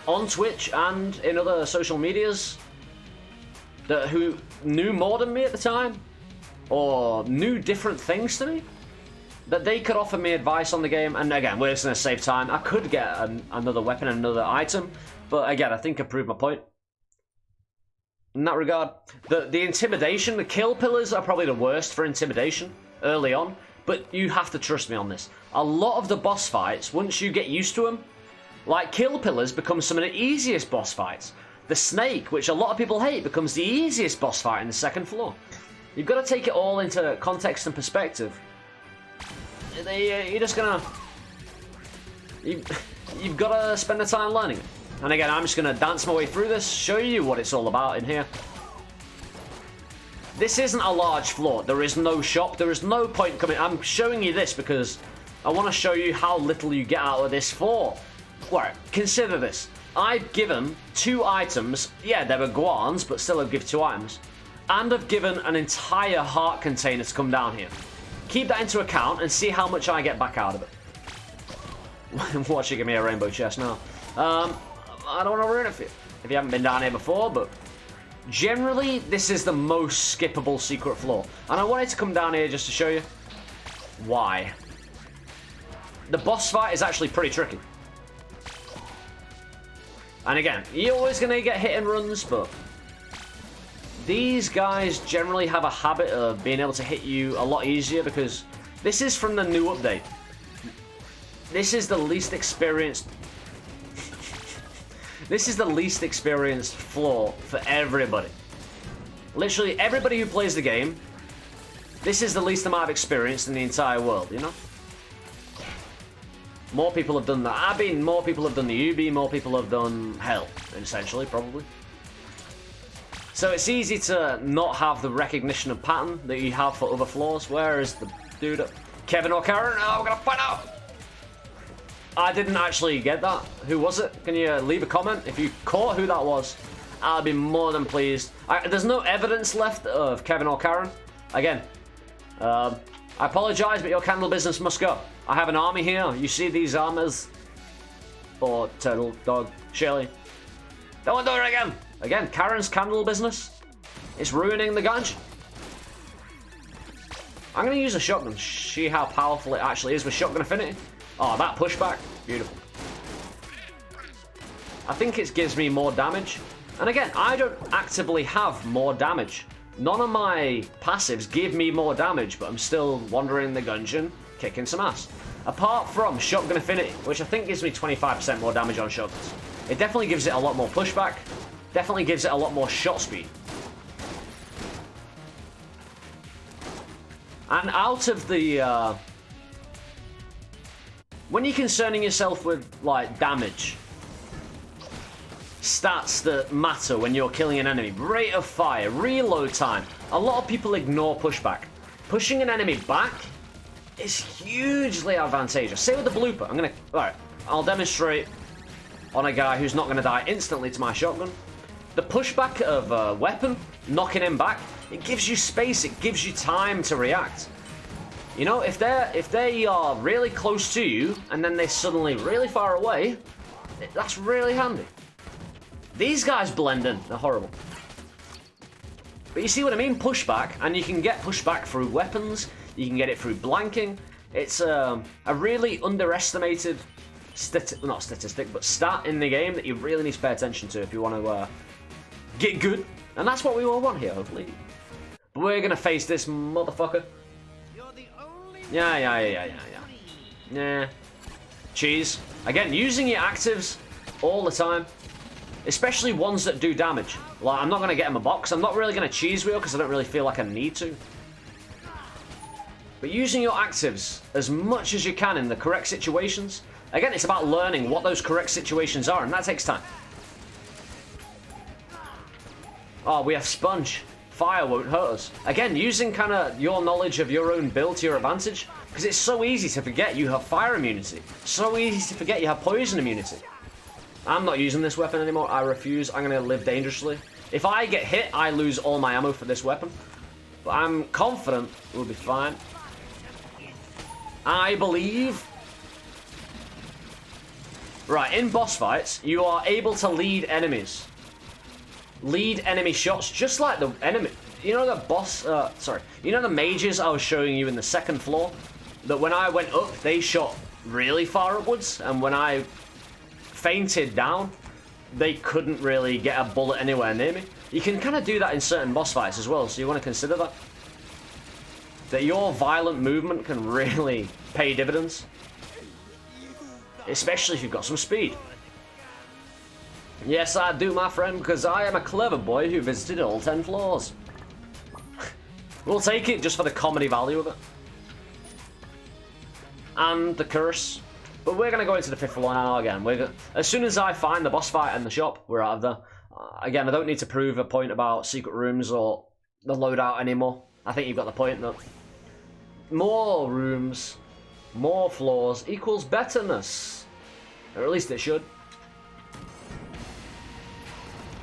on Twitch and in other social medias who knew more than me at the time. Or knew different things to me. That they could offer me advice on the game. And again, we're just going to save time. I could get another weapon and another item. But again, I think I proved my point. In that regard, the intimidation, the kill pillars are probably the worst for intimidation early on. But you have to trust me on this. A lot of the boss fights, once you get used to them, like kill pillars become some of the easiest boss fights. The snake, which a lot of people hate, becomes the easiest boss fight in the second floor. You've got to take it all into context and perspective. You're just gonna... You've got to spend the time learning it. And again, I'm just going to dance my way through this, show you what it's all about in here. This isn't a large floor. There is no shop. There is no point coming... I'm showing you this because I want to show you how little you get out of this floor. Right, consider this. I've given 2 items. Yeah, they were guans, but still I've given 2 items. And I've given an entire heart container to come down here. Keep that into account and see how much I get back out of it. Watch you give me a rainbow chest now. I don't want to ruin it for you if you haven't been down here before, but generally this is the most skippable secret floor. And I wanted to come down here just to show you why. The boss fight is actually pretty tricky. And again, you're always going to get hit and runs, but these guys generally have a habit of being able to hit you a lot easier because this is from the new update. This is the least experienced... This is the least experienced floor for everybody. Literally everybody who plays the game, this is the least amount of experience in the entire world, you know? More people have done the Abbey, more people have done the UB, more people have done Hell, essentially, probably. So it's easy to not have the recognition of pattern that you have for other floors, whereas the dude, Kevin or Karen, oh, we're gonna find out! I didn't actually get that. Who was it? Can you leave a comment? If you caught who that was, I'll be more than pleased. There's no evidence left of Kevin or Karen. Again, I apologize, but your candle business must go. I have an army here. You see these armors? Or Turtle, Dog, Shirley. Don't do it again. Again, Karen's candle business. It's ruining the gungeon. I'm going to use a shotgun. See how powerful it actually is with shotgun affinity. Oh, that pushback. Beautiful. I think it gives me more damage. And again, I don't actively have more damage. None of my passives give me more damage, but I'm still wandering the gungeon, kicking some ass. Apart from shotgun affinity, which I think gives me 25% more damage on shotguns. It definitely gives it a lot more pushback. Definitely gives it a lot more shot speed. And out of the... when you're concerning yourself with, like, damage, stats that matter when you're killing an enemy, rate of fire, reload time, a lot of people ignore pushback. Pushing an enemy back is hugely advantageous. Say with the blooper, alright, I'll demonstrate on a guy who's not going to die instantly to my shotgun. The pushback of a weapon, knocking him back, it gives you space, it gives you time to react. You know, if they are really close to you and then they're suddenly really far away, that's really handy. These guys blend in, they're horrible. But you see what I mean? Pushback, and you can get pushback through weapons, you can get it through blanking. It's a really underestimated not statistic, but stat in the game that you really need to pay attention to if you want to get good. And that's what we all want here, hopefully. But we're gonna face this motherfucker. Yeah. Nah. Cheese. Again, using your actives all the time. Especially ones that do damage. Like, I'm not going to get him a box. I'm not really going to cheese wheel because I don't really feel like I need to. But using your actives as much as you can in the correct situations. Again, it's about learning what those correct situations are, and that takes time. Oh, we have Sponge. Fire won't hurt us. Again, using kind of your knowledge of your own build to your advantage, because it's so easy to forget you have fire immunity. So easy to forget you have poison immunity. I'm not using this weapon anymore. I refuse. I'm going to live dangerously. If I get hit, I lose all my ammo for this weapon. But I'm confident we'll be fine. I believe. Right, in boss fights, you are able to lead enemies. Lead enemy shots, just like the enemy. You know the boss, you know the mages I was showing you in the second floor? That when I went up, they shot really far upwards, and when I fainted down, they couldn't really get a bullet anywhere near me. You can kind of do that in certain boss fights as well, so you want to consider that. That your violent movement can really pay dividends. Especially if you've got some speed. Yes, I do, my friend, because I am a clever boy who visited all 10 floors. We'll take it just for the comedy value of it. And the curse. But we're going to go into the 5th floor now again. As soon as I find the boss fight and the shop, we're out of there. Again, I don't need to prove a point about secret rooms or the loadout anymore. I think you've got the point that more rooms, more floors equals betterness. Or at least it should.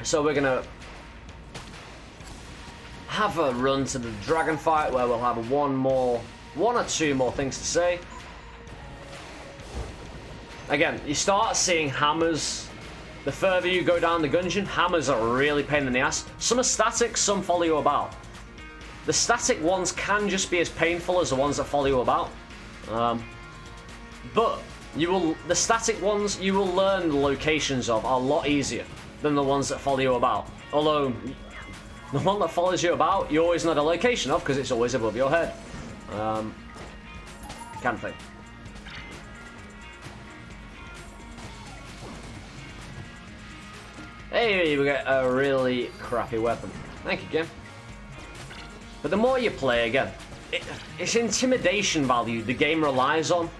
So we're going to have a run to the dragon fight where we'll have one or two more things to say. Again, you start seeing hammers. The further you go down the dungeon, hammers are really pain in the ass. Some are static, some follow you about. The static ones can just be as painful as the ones that follow you about. But the static ones you will learn the locations of a lot easier than the ones that follow you about. Although, the one that follows you about, you always know the location of because it's always above your head. Can't think. Hey, we get a really crappy weapon. Thank you, game. But the more you play, again, it's intimidation value the game relies on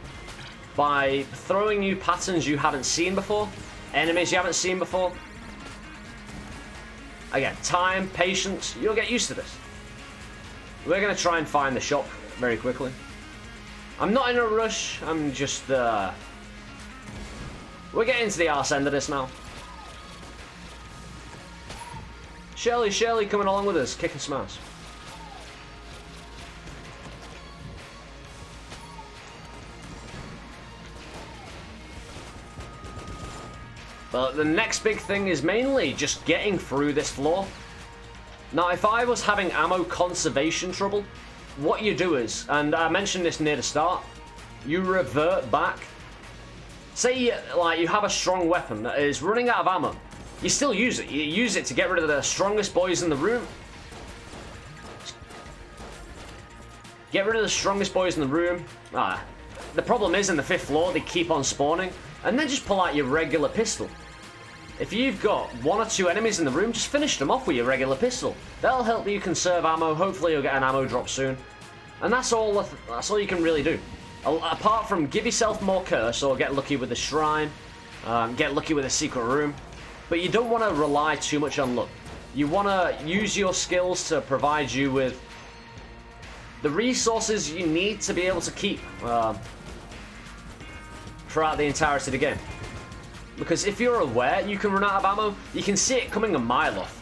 by throwing you patterns you haven't seen before, enemies you haven't seen before. Again, time, patience, you'll get used to this. We're going to try and find the shop very quickly. I'm not in a rush, I'm just, we're getting to the arse end of this now. Shelly coming along with us, kicking some ass. But the next big thing is mainly just getting through this floor. Now, if I was having ammo conservation trouble, what you do is, and I mentioned this near the start, you revert back. Say, you have a strong weapon that is running out of ammo. You still use it. You use it to get rid of the strongest boys in the room. Get rid of the strongest boys in the room. The problem is in the 5th floor, they keep on spawning. And then just pull out your regular pistol. If you've got 1 or 2 enemies in the room, just finish them off with your regular pistol. That'll help you conserve ammo. Hopefully you'll get an ammo drop soon. And that's all you can really do. Apart from give yourself more curse or get lucky with the shrine. Get lucky with a secret room. But you don't want to rely too much on luck. You want to use your skills to provide you with the resources you need to be able to keep throughout the entirety of the game. Because if you're aware you can run out of ammo, you can see it coming a mile off.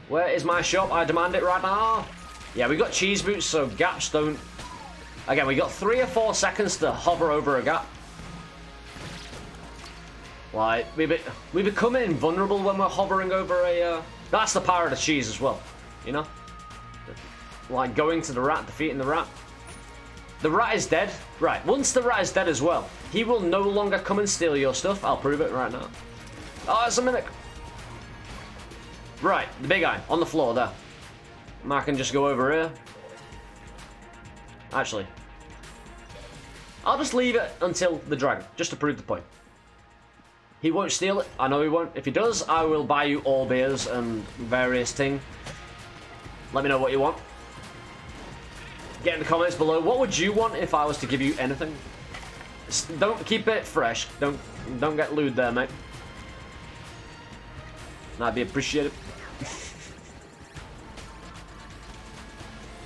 Where is my shop? I demand it right now. Yeah, we got cheese boots, so gaps don't... Again, we got 3 or 4 seconds to hover over a gap. Like, we become invulnerable when we're hovering over a... That's the power of the cheese as well, you know? Like going to the rat, defeating the rat. The rat is dead. Right, once the rat is dead as well, he will no longer come and steal your stuff. I'll prove it right now. Oh, it's a mimic. Right, the big guy on the floor there. I can just go over here. Actually, I'll just leave it until the dragon, just to prove the point. He won't steal it. I know he won't. If he does, I will buy you all beers and various things. Let me know what you want. Get in the comments below. What would you want if I was to give you anything? Don't keep it fresh. Don't get lewd there, mate. That'd be appreciated.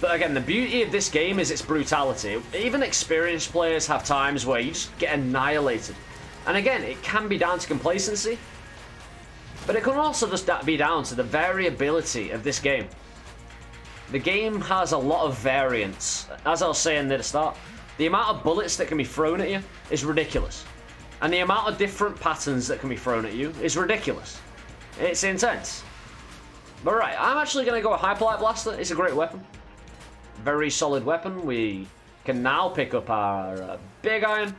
But again, the beauty of this game is its brutality. Even experienced players have times where you just get annihilated. And again, it can be down to complacency, but it can also just be down to the variability of this game. The game has a lot of variance. As I was saying at the start, the amount of bullets that can be thrown at you is ridiculous. And the amount of different patterns that can be thrown at you is ridiculous. It's intense. But right, I'm actually going to go with Hyperlight Blaster. It's a great weapon. Very solid weapon. We can now pick up our Big Iron.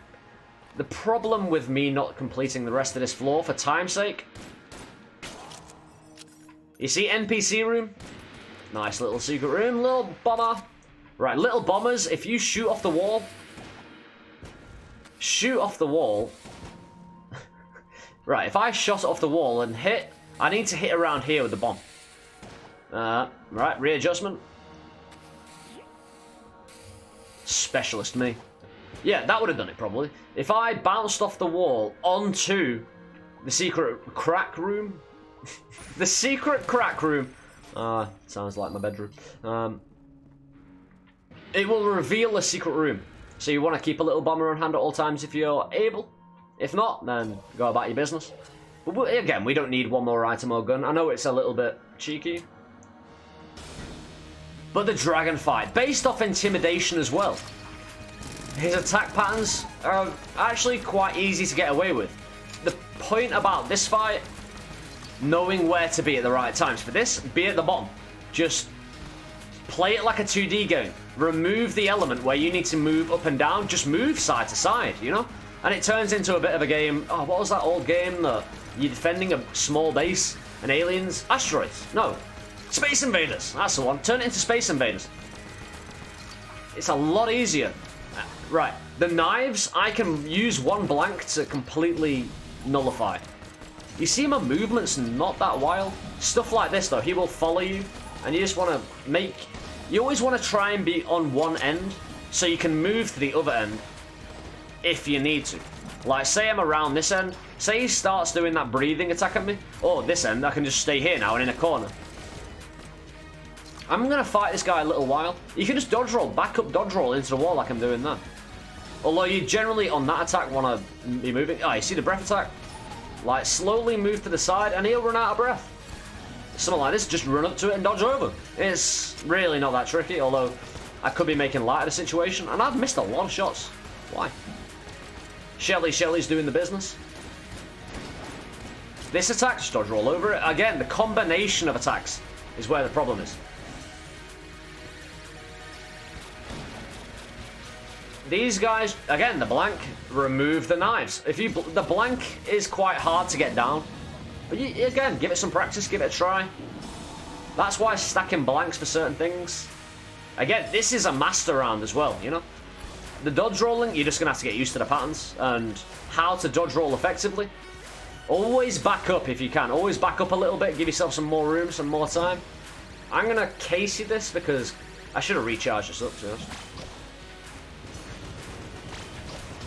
The problem with me not completing the rest of this floor for time's sake. You see NPC room? Nice little secret room. Little bomber. Right, little bombers, if you shoot off the wall. Shoot off the wall. Right, if I shot off the wall and hit, I need to hit around here with the bomb. Right, readjustment. Specialist me. Yeah, that would have done it probably. If I bounced off the wall onto the secret crack room. The secret crack room. Sounds like my bedroom. It will reveal a secret room. So you want to keep a little bomber on hand at all times if you're able. If not, then go about your business. But again, we don't need one more item or gun. I know it's a little bit cheeky. But the dragon fight, based off intimidation as well. His attack patterns are actually quite easy to get away with. The point about this fight, knowing where to be at the right times. For this, be at the bottom. Just play it like a 2D game. Remove the element where you need to move up and down. Just move side to side, you know? And it turns into a bit of a game. Oh, what was that old game that you're defending a small base and aliens? Asteroids. No. Space Invaders. That's the one. Turn it into Space Invaders. It's a lot easier. Right. The knives, I can use one blank to completely nullify. You see my movement's not that wild. Stuff like this, though, he will follow you. And you just want to make... You always want to try and be on one end so you can move to the other end if you need to. Like, say I'm around this end. Say he starts doing that breathing attack at me. Or this end, I can just stay here now and in a corner. I'm going to fight this guy a little while. You can just dodge roll, back up dodge roll into the wall like I'm doing that. Although you generally, on that attack, want to be moving. Oh, you see the breath attack? Like, slowly move to the side and he'll run out of breath. Something like this, just run up to it and dodge over. It's really not that tricky, although I could be making light of the situation. And I've missed a lot of shots. Why? Shelly's doing the business. This attack, just dodge roll over it. Again, the combination of attacks is where the problem is. These guys, again, the blank, remove the knives. The blank is quite hard to get down. But again, give it some practice, give it a try. That's why stacking blanks for certain things. Again, this is a master round as well, you know? The dodge rolling, you're just going to have to get used to the patterns and how to dodge roll effectively. Always back up if you can. Always back up a little bit, give yourself some more room, some more time. I'm going to Casey this because I should have recharged this up, to be honest.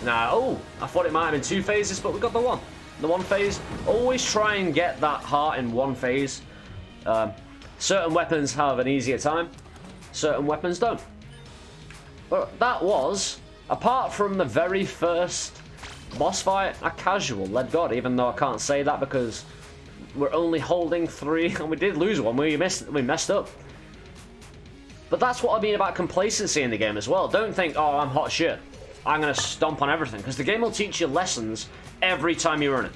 Now, oh, I thought it might have been 2 phases, but we got the one. The 1 phase. Always try and get that heart in 1 phase. Certain weapons have an easier time. Certain weapons don't. But that was, apart from the very first boss fight, a casual, Lead God, even though I can't say that because we're only holding 3, and we did lose one. We messed up. But that's what I mean about complacency in the game as well. Don't think, oh, I'm hot shit. I'm going to stomp on everything. Because the game will teach you lessons every time you run it.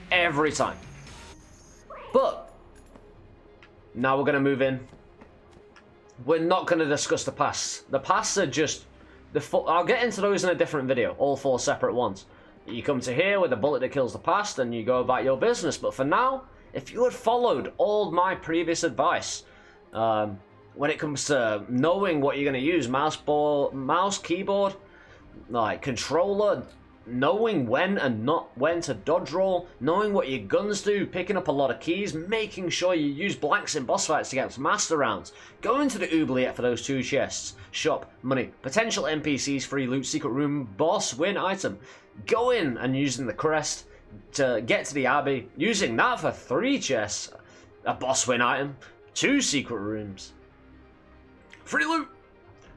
Every time. But now we're going to move in. We're not going to discuss the pasts. The pasts are just... I'll get into those in a different video. All 4 separate ones. You come to here with a bullet that kills the past and you go about your business. But for now, if you had followed all my previous advice... when it comes to knowing what you're going to use, mouse, keyboard, like controller, knowing when and not when to dodge roll, knowing what your guns do, picking up a lot of keys, making sure you use blanks in boss fights to get master rounds, going to the oubliette for those 2 chests, shop, money, potential NPCs, free loot, secret room, boss, win item, go in and using the crest to get to the abbey, using that for 3 chests, a boss win item, 2 secret rooms, free loot,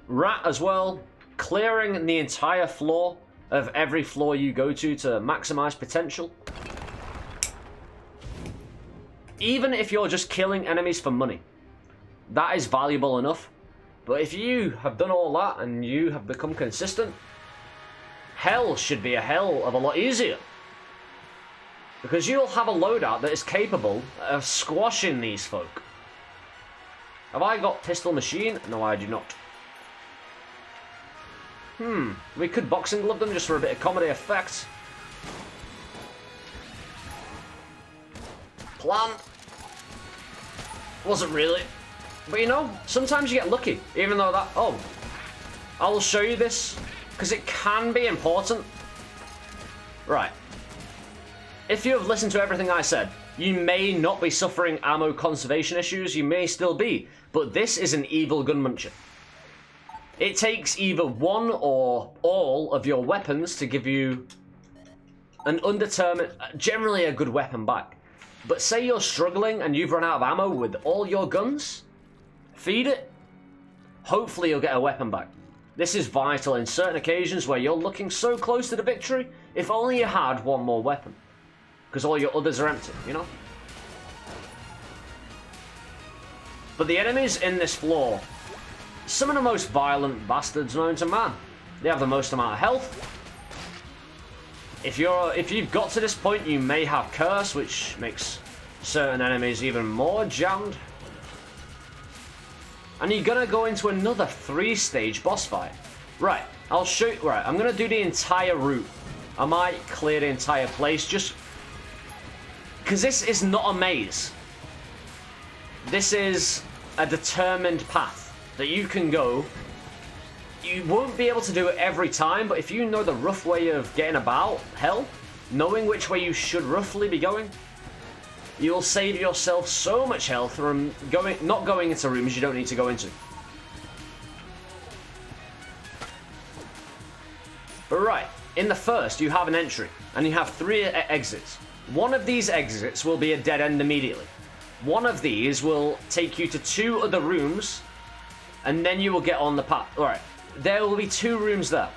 rat as well, clearing the entire floor of every floor you go to maximize potential. Even if you're just killing enemies for money, that is valuable enough. But if you have done all that and you have become consistent, hell should be a hell of a lot easier. Because you'll have a loadout that is capable of squashing these folk. Have I got pistol machine? No, I do not. We could boxing glove them just for a bit of comedy effect. Plan. Wasn't really. But you know, sometimes you get lucky. Even though that... Oh. I'll show you this. Because it can be important. Right. If you have listened to everything I said, you may not be suffering ammo conservation issues. You may still be. But this is an evil gun muncher. It takes either one or all of your weapons to give you an undetermined, generally a good weapon back. But say you're struggling and you've run out of ammo with all your guns, feed it, hopefully you'll get a weapon back. This is vital in certain occasions where you're looking so close to the victory, if only you had one more weapon. Because all your others are empty, you know? But the enemies in this floor, some of the most violent bastards known to man. They have the most amount of health. If you've got to this point, you may have curse, which makes certain enemies even more jammed. And you're gonna go into another 3-stage boss fight. Right, I'll show you. Right, I'm gonna do the entire route. I might clear the entire place just because this is not a maze. This is a determined path that you can go. You won't be able to do it every time, but if you know the rough way of getting about hell, knowing which way you should roughly be going, you'll save yourself so much health from not going into rooms you don't need to go into. But right, in the first you have an entry, and you have 3 exits. One of these exits will be a dead end immediately. One of these will take you to 2 other rooms, and then you will get on the path. Alright, there will be 2 rooms there.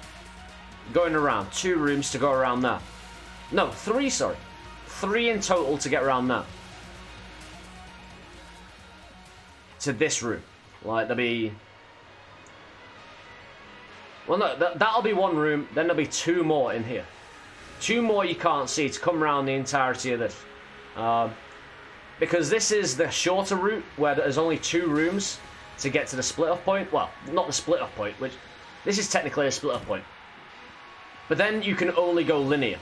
Going around. 2 rooms to go around there. No, 3, sorry. 3 in total to get around there. To this room. Like, there'll be... Well, no, that'll be 1 room, then there'll be 2 more in here. 2 more you can't see to come around the entirety of this. Because this is the shorter route, where there's only 2 rooms to get to the split-off point. Well, not the split-off point, which... This is technically a split-off point. But then you can only go linear.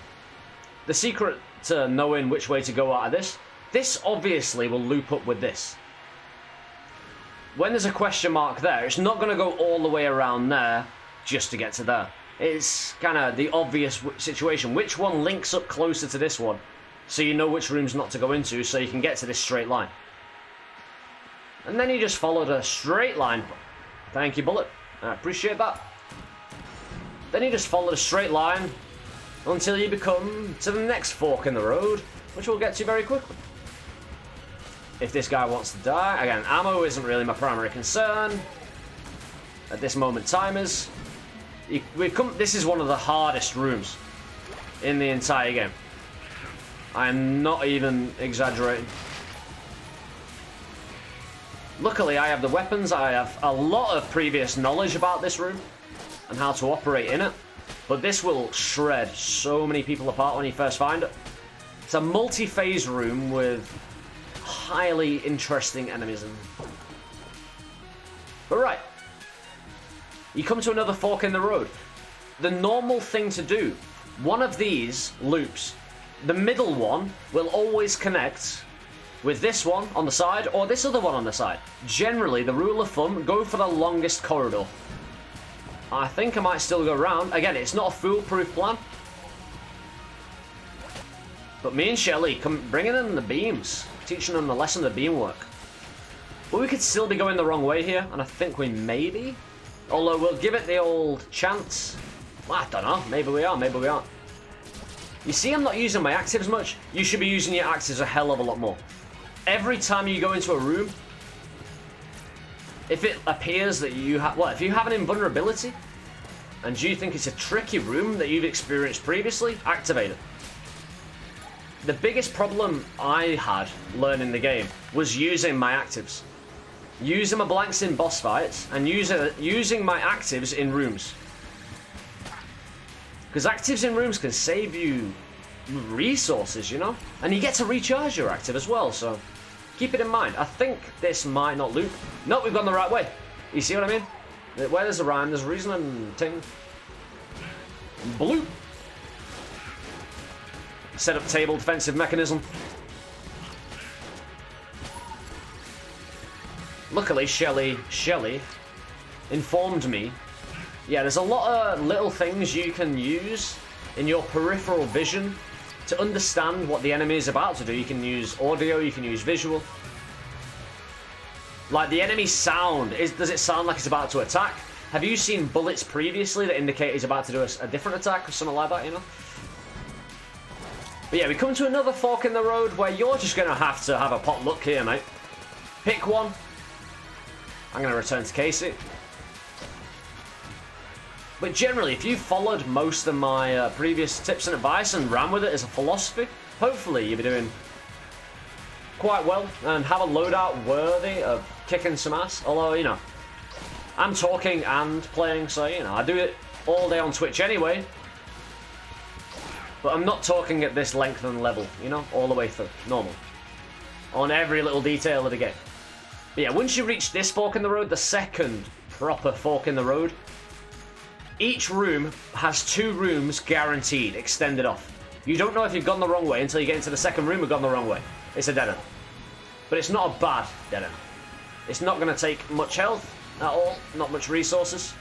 The secret to knowing which way to go out of this obviously will loop up with this. When there's a question mark there, it's not going to go all the way around there just to get to there. It's kind of the obvious situation. Which one links up closer to this one? So you know which rooms not to go into, so you can get to this straight line. And then you just followed a straight line. Thank you, Bullet. I appreciate that. Then you just followed a straight line until you become to the next fork in the road, which we'll get to very quickly. If this guy wants to die, again, ammo isn't really my primary concern at this moment. Timers. This is one of the hardest rooms in the entire game. I'm not even exaggerating. Luckily, I have the weapons. I have a lot of previous knowledge about this room and how to operate in it. But this will shred so many people apart when you first find it. It's a multi-phase room with highly interesting enemies in it. But right. You come to another fork in the road. The normal thing to do, one of these loops, the middle one will always connect with this one on the side or this other one on the side. Generally, the rule of thumb, go for the longest corridor. I think I might still go around. Again, it's not a foolproof plan. But me and Shelly, bringing in the beams. Teaching them the lesson of beam work. But we could still be going the wrong way here, and I think we may be. Although we'll give it the old chance. Well, I don't know. Maybe we are, maybe we aren't. You see I'm not using my actives much? You should be using your actives a hell of a lot more. Every time you go into a room, if it appears that you have... Well, if you have an invulnerability, and you think it's a tricky room that you've experienced previously, activate it. The biggest problem I had learning the game was using my actives. Using my blanks in boss fights, and using my actives in rooms. Because actives in rooms can save you resources, you know? And you get to recharge your active as well, so keep it in mind. I think this might not loop. Nope, we've gone the right way. You see what I mean? Where there's a rhyme, there's a reason and ting. Bloop. Set up table defensive mechanism. Luckily, Shelly informed me. Yeah, there's a lot of little things you can use in your peripheral vision to understand what the enemy is about to do. You can use audio, you can use visual. Like the enemy sound, does it sound like it's about to attack? Have you seen bullets previously that indicate he's about to do a different attack or something like that, you know? But yeah, we come to another fork in the road where you're just going to have a pot luck here, mate. Pick one. I'm going to return to Casey. But generally, if you followed most of my previous tips and advice and ran with it as a philosophy, hopefully you'll be doing quite well and have a loadout worthy of kicking some ass. Although, you know, I'm talking and playing, so, you know, I do it all day on Twitch anyway. But I'm not talking at this length and level, you know, all the way through, normal. On every little detail of the game. But yeah, once you reach this fork in the road, the second proper fork in the road, each room has 2 rooms guaranteed, extended off. You don't know if you've gone the wrong way until you get into the second room or gone the wrong way. It's a dead end. But it's not a bad dead end. It's not going to take much health at all, not much resources.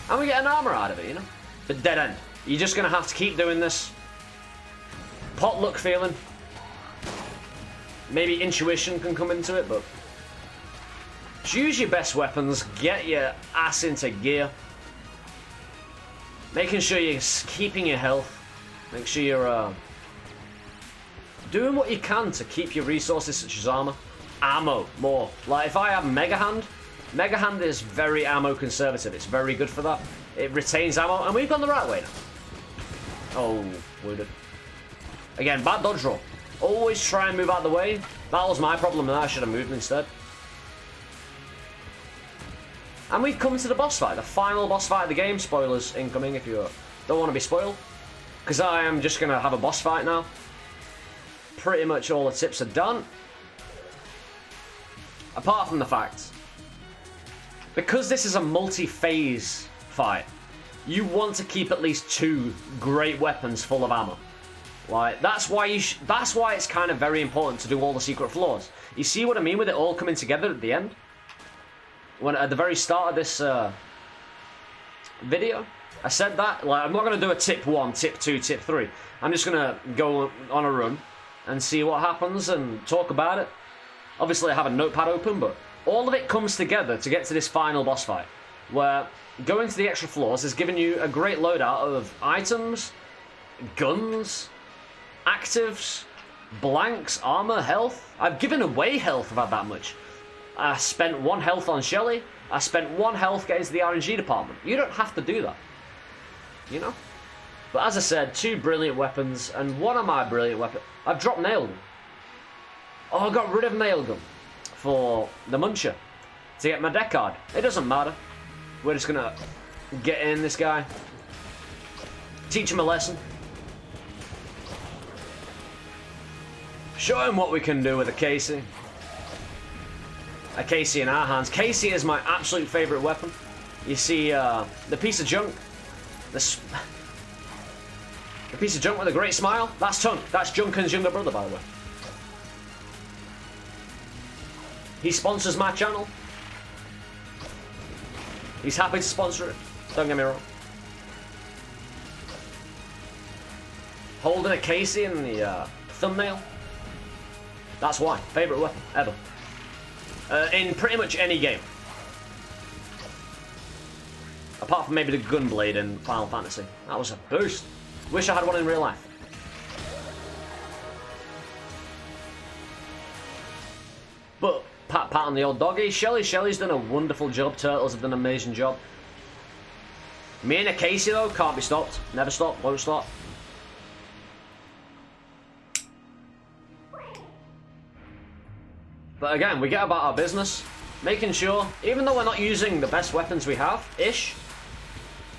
And we get an armor out of it, you know? But dead end. You're just going to have to keep doing this. Potluck feeling. Maybe intuition can come into it, but choose your best weapons, get your ass into gear. Making sure you're keeping your health. Make sure you're doing what you can to keep your resources such as armor. Ammo, more. Like if I have Mega Hand is very ammo conservative. It's very good for that. It retains ammo, and we've gone the right way now. Oh, wounded. Again, bad dodge roll. Always try and move out of the way. That was my problem there. I should have moved instead. And we've come to the boss fight. The final boss fight of the game. Spoilers incoming if you don't want to be spoiled. Because I am just going to have a boss fight now. Pretty much all the tips are done. Apart from the fact, because this is a multi-phase fight, you want to keep at least 2 great weapons full of ammo. Like that's why it's kind of very important to do all the secret floors. You see what I mean with it all coming together at the end? When at the very start of this video, I said that like I'm not going to do a tip 1, tip 2, tip 3. I'm just going to go on a run and see what happens and talk about it. Obviously I have a notepad open, but all of it comes together to get to this final boss fight, where going to the extra floors has given you a great loadout of items, guns, actives, blanks, armor, health. I've given away health about that much. I spent 1 health on Shelly. I spent 1 health getting to the RNG department. You don't have to do that, you know? But as I said, 2 brilliant weapons, and one of my brilliant weapons... I've dropped Nailgun. Oh, I got rid of Nailgun for the Muncher to get my deck card. It doesn't matter. We're just gonna get in this guy. Teach him a lesson. Show him what we can do with a Casey. A Casey in our hands. Casey is my absolute favourite weapon. You see the piece of junk. The piece of junk with a great smile. That's Tunk. That's Junken's younger brother, by the way. He sponsors my channel. He's happy to sponsor it. Don't get me wrong. Holding a Casey in the thumbnail. That's why. Favorite weapon ever. In pretty much any game. Apart from maybe the Gunblade in Final Fantasy. That was a boost. Wish I had one in real life. But pat on the old doggy. Shelly's done a wonderful job. Turtles have done an amazing job. Me and a Casey though can't be stopped. Never stop. Won't stop. But again, we get about our business, making sure, even though we're not using the best weapons we have, this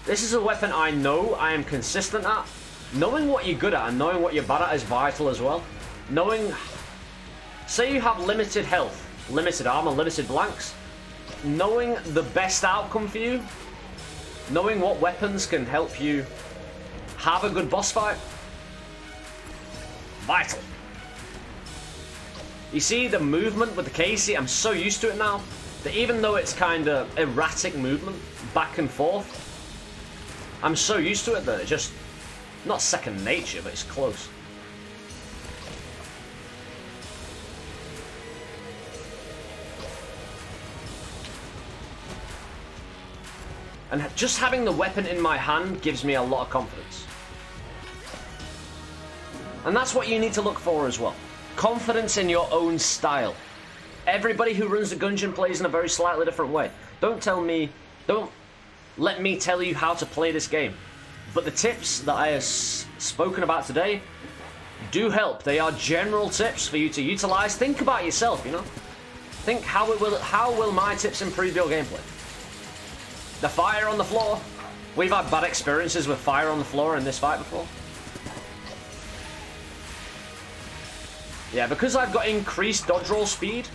is a weapon I know I am consistent at. Knowing what you're good at and knowing what you're bad at is vital as well. Knowing, say you have limited health, limited armor, limited blanks, knowing the best outcome for you, knowing what weapons can help you have a good boss fight, vital. You see the movement with the Casey, I'm so used to it now, that even though it's kind of erratic movement, back and forth, I'm so used to it that it's just, not second nature, but it's close. And just having the weapon in my hand gives me a lot of confidence. And that's what you need to look for as well. Confidence in your own style. Everybody who runs the Gungeon plays in a very slightly different way. Don't let me tell you how to play this game. But the tips that I have spoken about today do help. They are general tips for you to utilize. Think about yourself, you know. Think how will my tips improve your gameplay? The fire on the floor. We've had bad experiences with fire on the floor in this fight before. Yeah, because I've got increased dodge roll speed,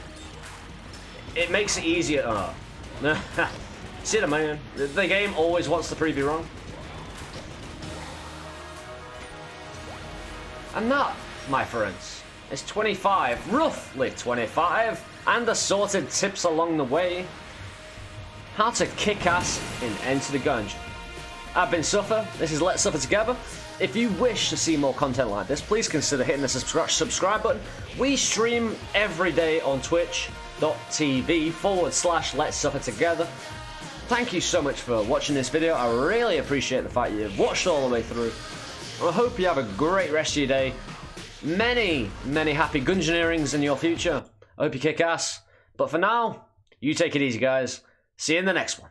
it makes it easier. See what I mean? The game always wants to prove you wrong. And that, my friends, is 25, roughly 25, and assorted tips along the way. How to kick ass in Enter the Gungeon. I've been Suffer, this is Let's Suffer Together. If you wish to see more content like this, please consider hitting the subscribe button. We stream every day on twitch.tv/Let's Suffer Together. Thank you so much for watching this video. I really appreciate the fact you've watched all the way through. I hope you have a great rest of your day. Many, many happy Gungeoneerings in your future. I hope you kick ass. But for now, you take it easy, guys. See you in the next one.